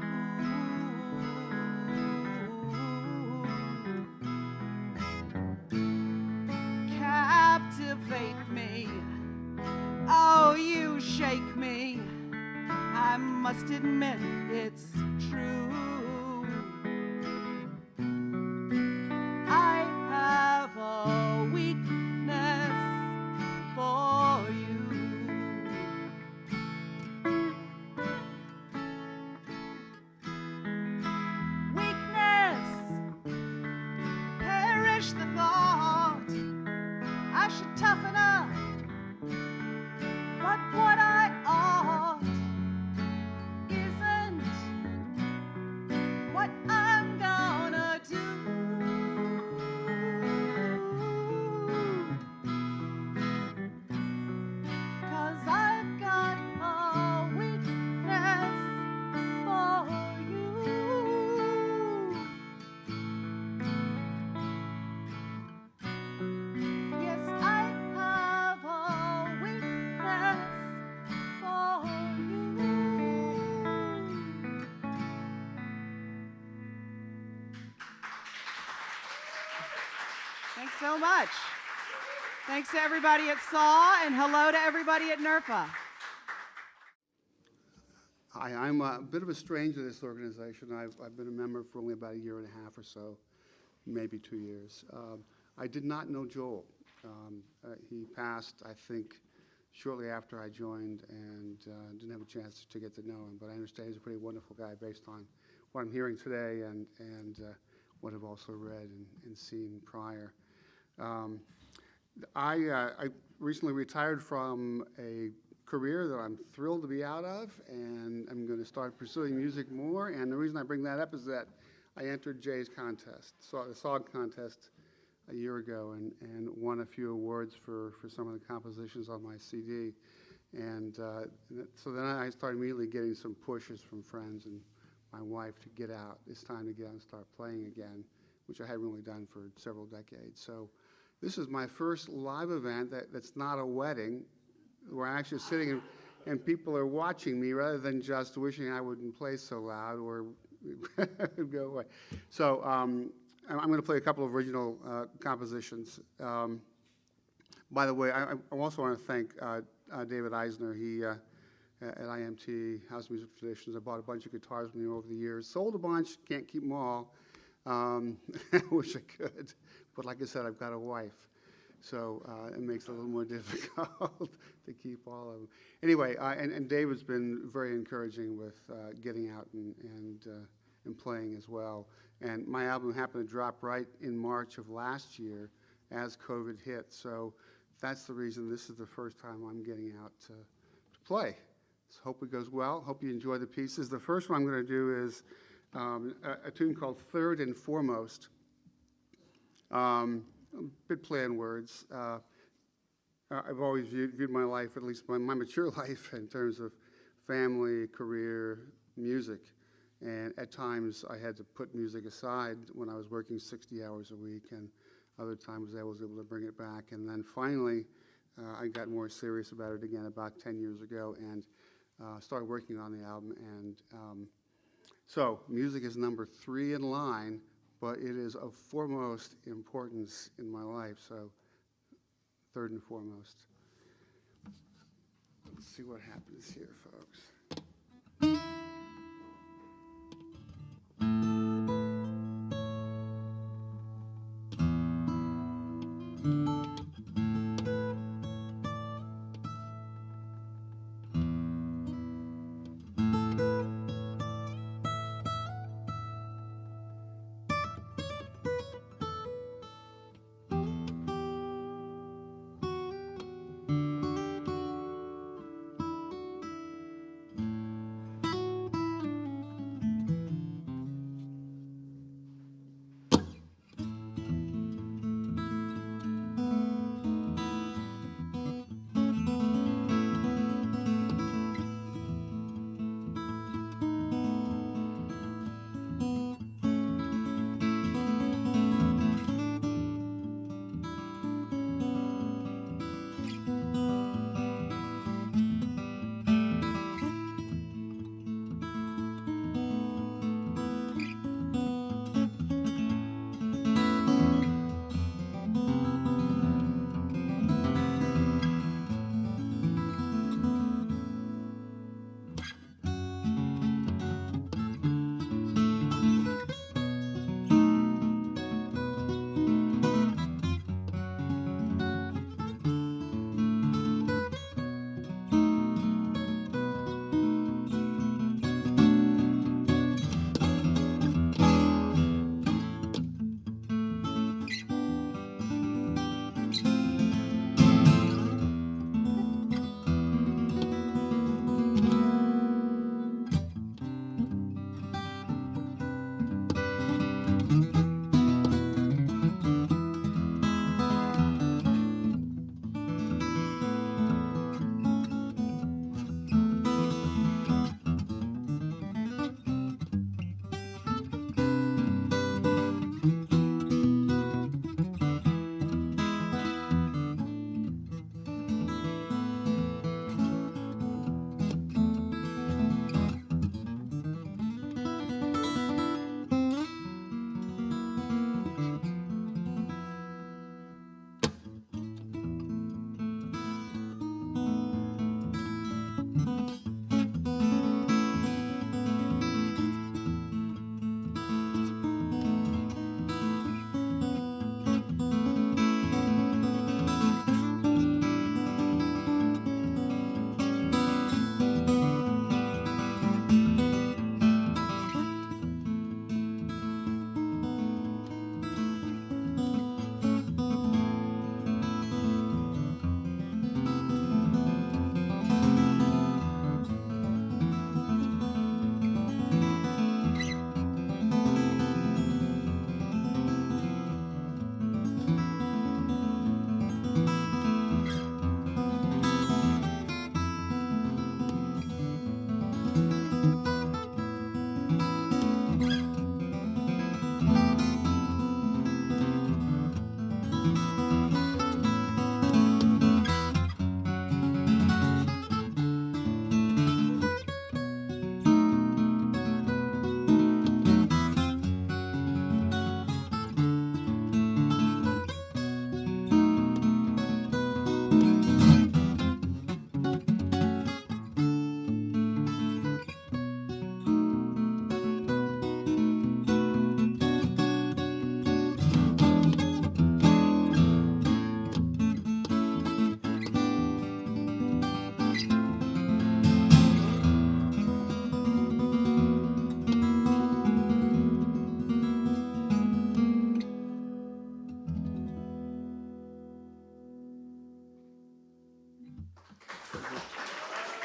Captivate me, oh, you shake me. I must admit it's true. I have a weakness for you. Weakness, perish the thought I should toughen up, but what I ought isn't what I'm gonna do. 'Cause I've got a weakness for you. Yes, I have a weakness for you. Thanks so much. Thanks to everybody at SAW, and hello to everybody at NERFA. Hi, I'm a bit of a stranger to this organization. I've been a member for only about a year and a half or so, maybe 2 years. I did not know Joel. He passed, I think, shortly after I joined, and didn't have a chance to get to know him. But I understand he's a pretty wonderful guy based on what I'm hearing today and what I've also read and seen prior. I recently retired from a career that I'm thrilled to be out of, and I'm going to start pursuing music more. And the reason I bring that up is that I entered Jay's contest, the song contest, a year ago, and won a few awards for some of the compositions on my CD. And so then I started immediately getting some pushes from friends and my wife to get out. It's time to get out and start playing again, which I hadn't really done for several decades. So this is my first live event that's not a wedding. We're actually sitting and people are watching me rather than just wishing I wouldn't play so loud or go away. So I'm going to play a couple of original compositions. By the way, I also want to thank David Eisner. He at IMT, House Music Traditions, I bought a bunch of guitars from him over the years. Sold a bunch, can't keep them all. I wish I could, but like I said, I've got a wife. So it makes it a little more difficult to keep all of them. Anyway, and David's been very encouraging with getting out and playing as well. And my album happened to drop right in March of last year as COVID hit. So that's the reason this is the first time I'm getting out to play. So hope it goes well. Hope you enjoy the pieces. The first one I'm going to do is a tune called Third and Foremost. A bit play on words. I've always viewed my life, at least my mature life, in terms of family, career, music. And at times I had to put music aside when I was working 60 hours a week, and other times I was able to bring it back. And then finally, I got more serious about it again about 10 years ago and started working on the album. And so music is number 3 in line, but it is of foremost importance in my life. So third and foremost. Let's see what happens here, folks.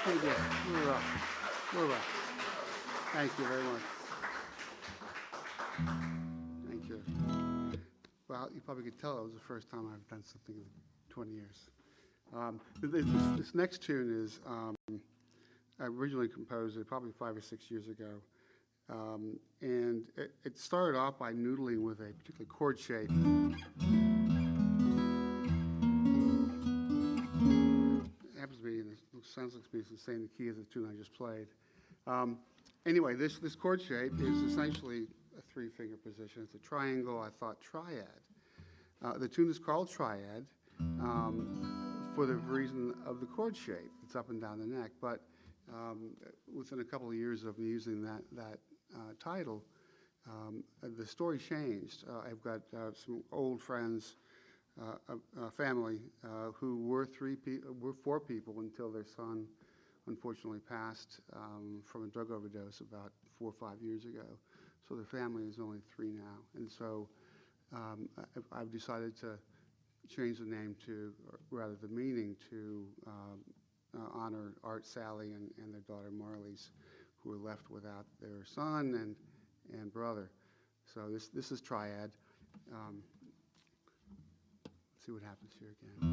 Thank you. We're up. We're up. Thank you very much. Thank you. Well, you probably could tell it was the first time I've done something in 20 years. This next tune is, I originally composed it probably 5 or 6 years ago. And it started off by noodling with a particular chord shape. It happens to be, and it sounds like it's the same key as the tune I just played. Anyway, this chord shape is essentially a 3-finger position. It's a triangle, I thought triad. The tune is called Triad for the reason of the chord shape. It's up and down the neck, but within a couple of years of me using that title, the story changed. I've got some old friends, family, who were 4 people until their son unfortunately passed from a drug overdose about 4 or 5 years ago. So the family is only 3 now. And so I've decided to change the name to, or rather the meaning to, honor Art, Sally, and their daughter Marley's, who were left without their son and brother. So this is Triad. See what happens here again.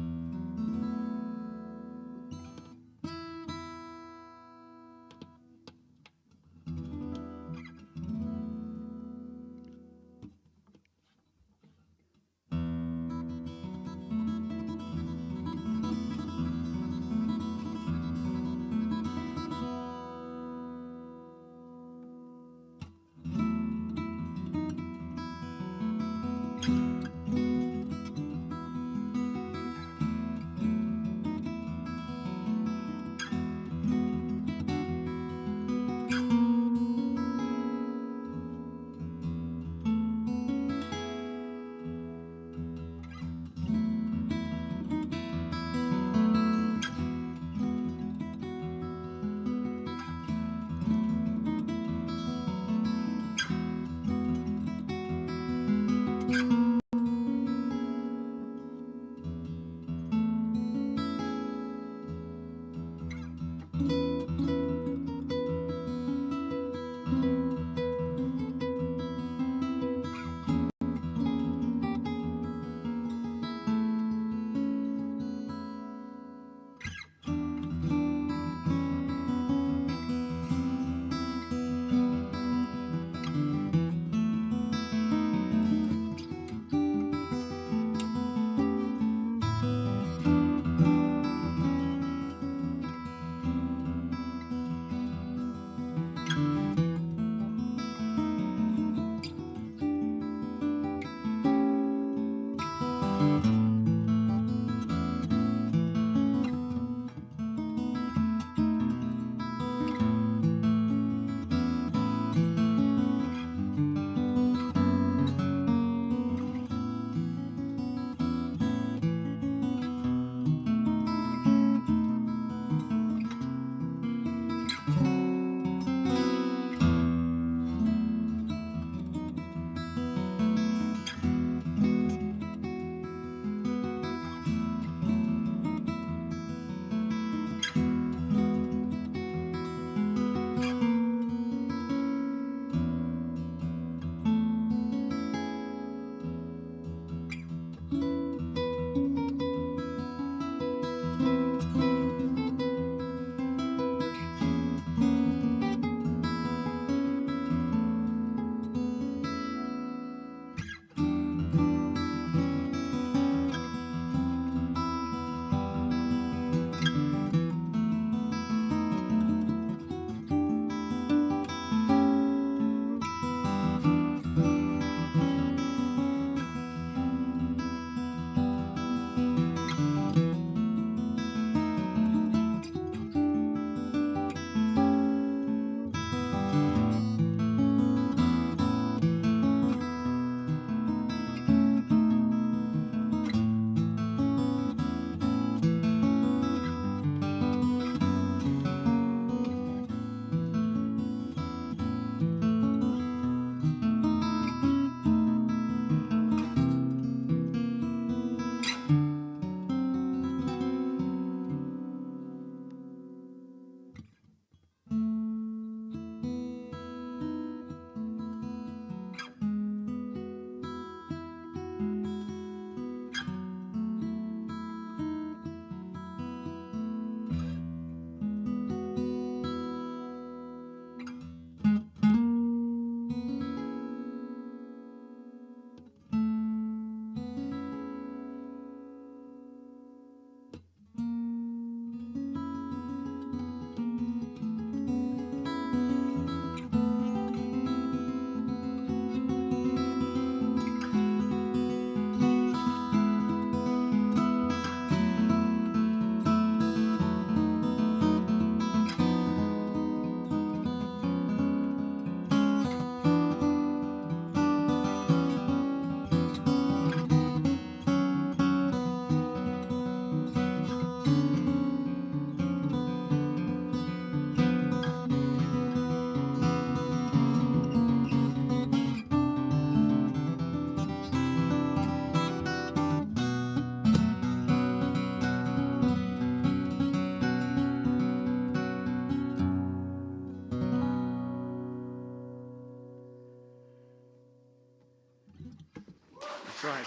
That's right.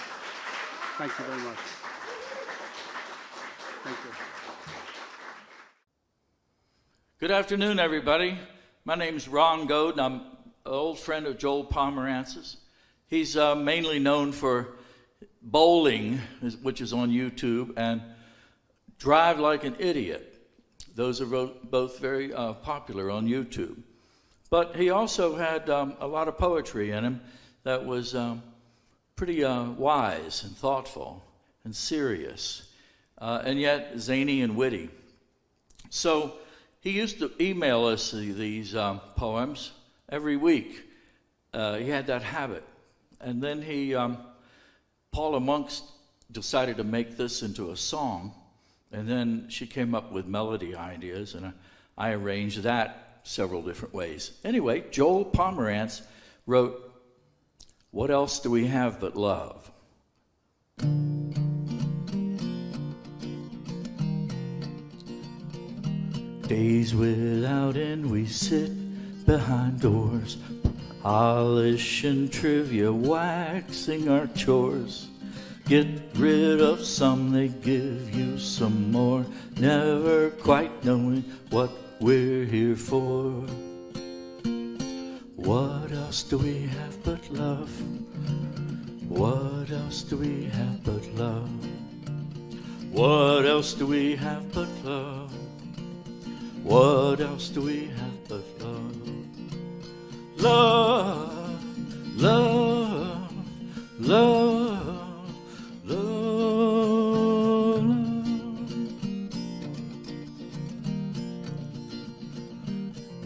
Thank you very much. Thank you. Good afternoon, everybody. My name's Ron Goad, and I'm an old friend of Joel Pomerantz's. He's mainly known for Bowling, which is on YouTube, and Drive Like an Idiot. Those are both very popular on YouTube. But he also had a lot of poetry in him that was pretty wise and thoughtful and serious, and yet zany and witty. So he used to email us these poems every week. He had that habit. And then Paula Monks decided to make this into a song, and then she came up with melody ideas, and I arranged that several different ways. Anyway, Joel Pomerantz wrote, "What else do we have but love?" Days without end we sit behind doors, polishing trivia, waxing our chores. Get rid of some, they give you some more, never quite knowing what we're here for. What else do we have but love? What else do we have but love? What else do we have but love? What else do we have but love? Love, love, love, love, love.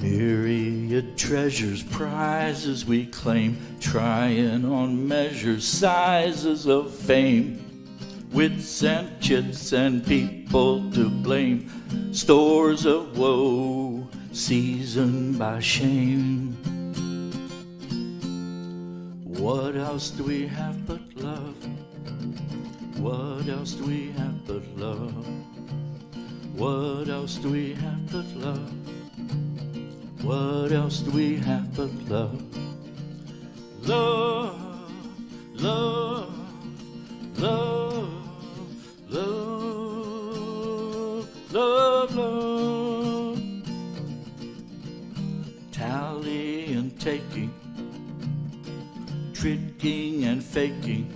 Myriad treasures, prizes we claim, trying on measures, sizes of fame. Wits and chits and people to blame, stores of woe seasoned by shame. What else do we have but love? What else do we have but love? What else do we have but love? What else do we have but love? Love, love, love, love, love, love. Tally and taking, tricking and faking,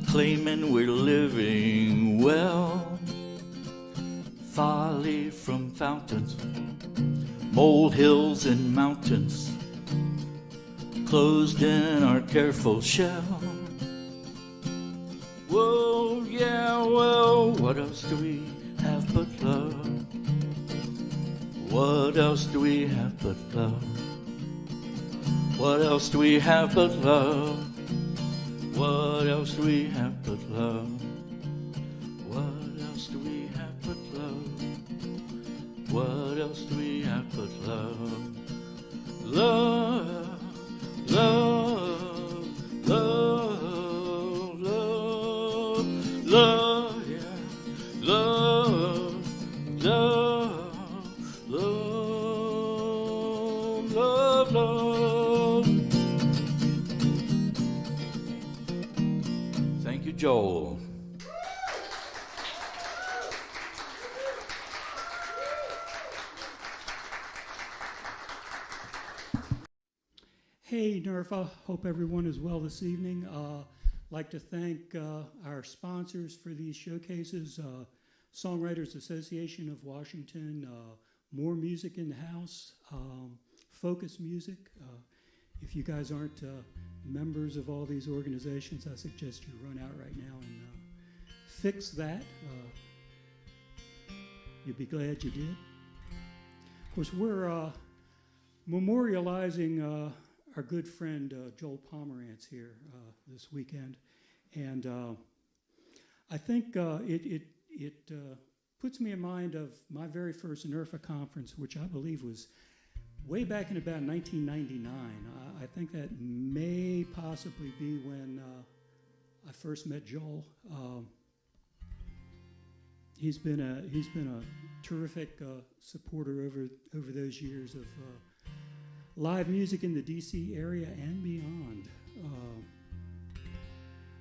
claiming we're living well. Folly from fountains, molehills and mountains, closed in our careful shell. Whoa, yeah, well, what else do we have but love? What else do we have but love? What else do we have but love? What else do we have but love? What else do we have but love? What else do we have but love? Love, love, love, love, love, yeah, love, love, love, love, love. Thank you, Joel. Hey, NERFA. Hope everyone is well this evening. Like to thank our sponsors for these showcases, Songwriters Association of Washington, More Music in the House, Focus Music. If you guys aren't members of all these organizations, I suggest you run out right now and fix that. You'll be glad you did. Of course, we're memorializing our good friend Joel Pomerantz here this weekend, and I think it puts me in mind of my very first NERFA conference, which I believe was way back in about 1999. I think that may possibly be when I first met Joel. He's been a terrific supporter over those years of live music in the DC area and beyond.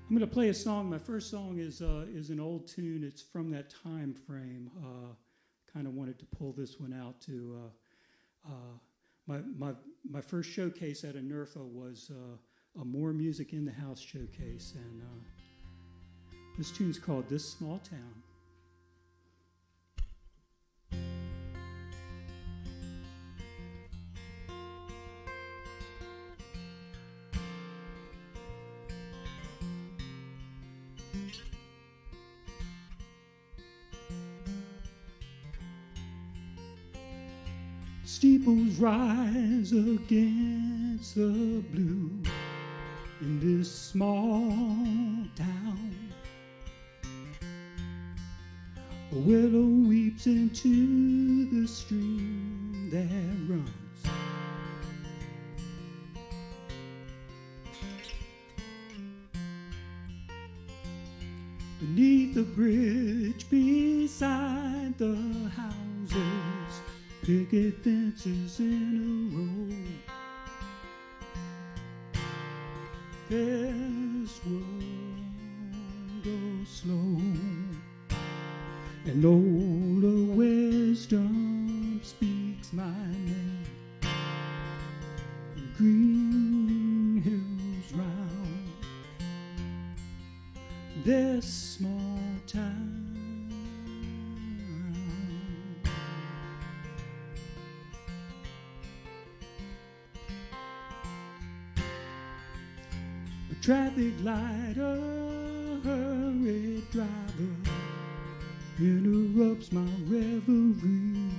I'm going to play a song. My first song is an old tune. It's from that time frame. Kind of wanted to pull this one out to my first showcase at a NERFA was a More Music in the House showcase, and this tune's called "This Small Town." Steeples rise against the blue in this small town. A willow weeps into the stream that runs. Beneath the bridge beside the houses, picket fences in a row. This world goes slow, and older wisdom speaks my name. And green hills round this small town. Traffic light, a hurried driver interrupts my reverie.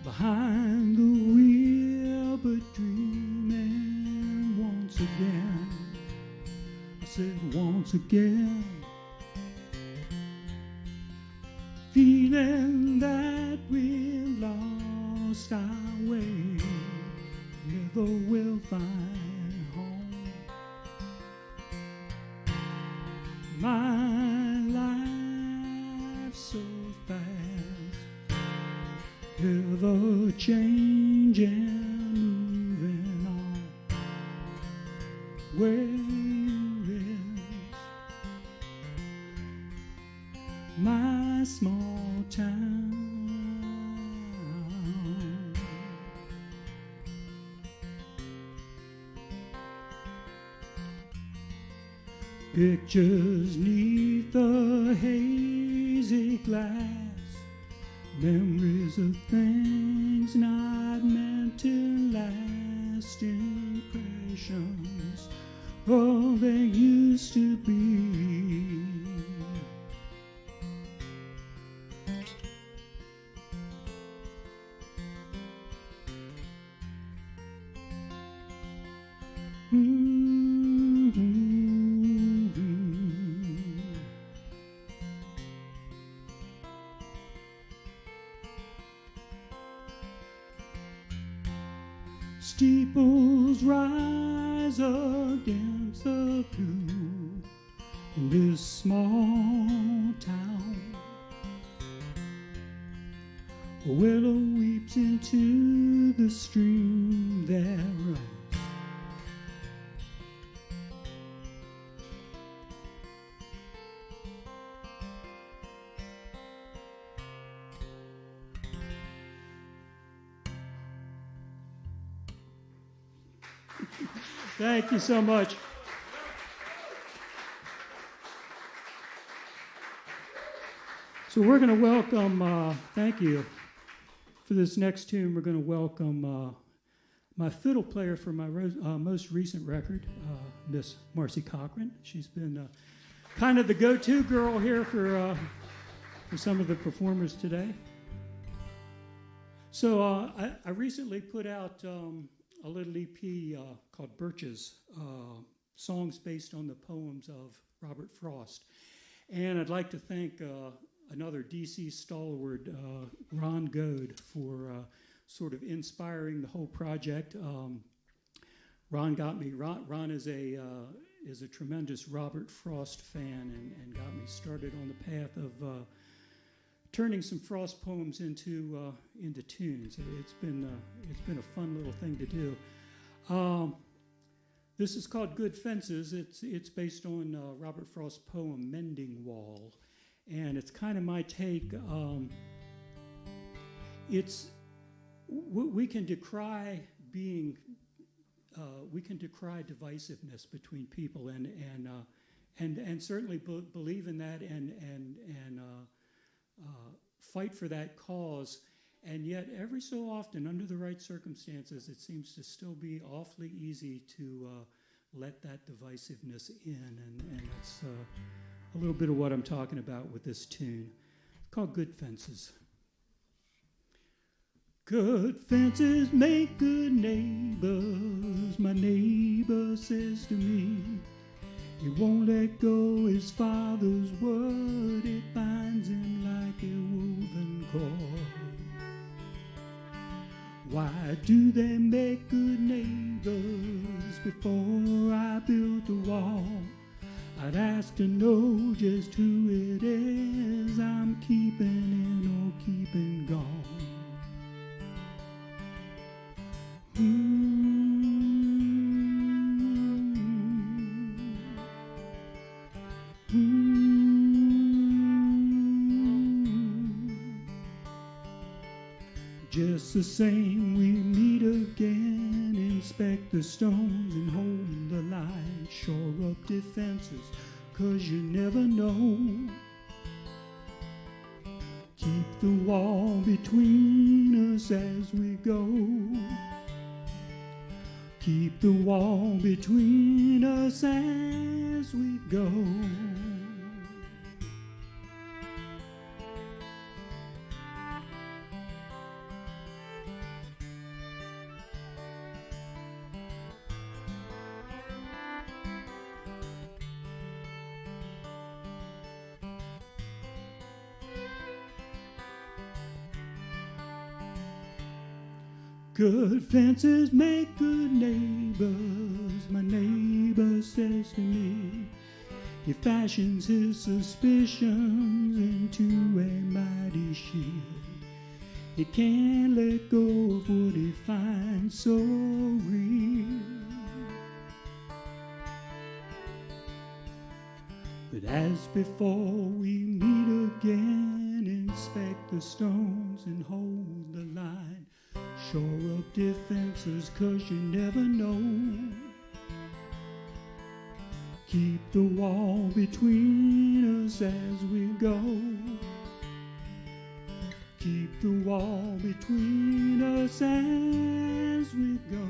Behind the wheel, but dreaming once again. I said once again. Feeling that we've lost our way, never will find home. My life so fast, ever changing, moving on. Where is my small town? Pictures neath the hazy glass, memories of things not meant to last, impressions of they used to be. Steeples rise against the blue in this small town. A willow weeps into the stream that runs. Thank you so much. So we're going to welcome, thank you. For this next tune, we're going to welcome my fiddle player for my most recent record, Miss Marcy Cochran. She's been kind of the go-to girl here for some of the performers today. So I recently put out a little EP called Birches, songs based on the poems of Robert Frost. And I'd like to thank another DC stalwart, Ron Goad, for sort of inspiring the whole project. Ron is a tremendous Robert Frost fan and got me started on the path of turning some Frost poems into tunes. It's been a fun little thing to do. This is called Good Fences. It's based on Robert Frost's poem Mending Wall, and it's kind of my take. We can decry divisiveness between people, and certainly believe in that and fight for that cause. And yet, every so often, under the right circumstances, it seems to still be awfully easy to let that divisiveness in, and that's a little bit of what I'm talking about with this tune. It's called Good Fences. Good fences make good neighbors, my neighbor says to me. He won't let go his father's word, it binds him like a woven cord. Why do they make good neighbors? Before I built a wall, I'd ask to know just who it is I'm keeping in or keeping gone. Just the same, we meet again, inspect the stones and hold the line, shore up defenses, 'cause you never know. Keep the wall between us as we go. Keep the wall between us as we go. Good fences make good neighbors, my neighbor says to me. He fashions his suspicions into a mighty shield. He can't let go of what he finds so real. But as before, we meet again, inspect the stones and hold the line. Shore up defenses, 'cause you never know. Keep the wall between us as we go. Keep the wall between us as we go.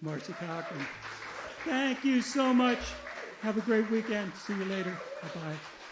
Marcy Cochran. Thank you so much. Have a great weekend. See you later. Bye-bye.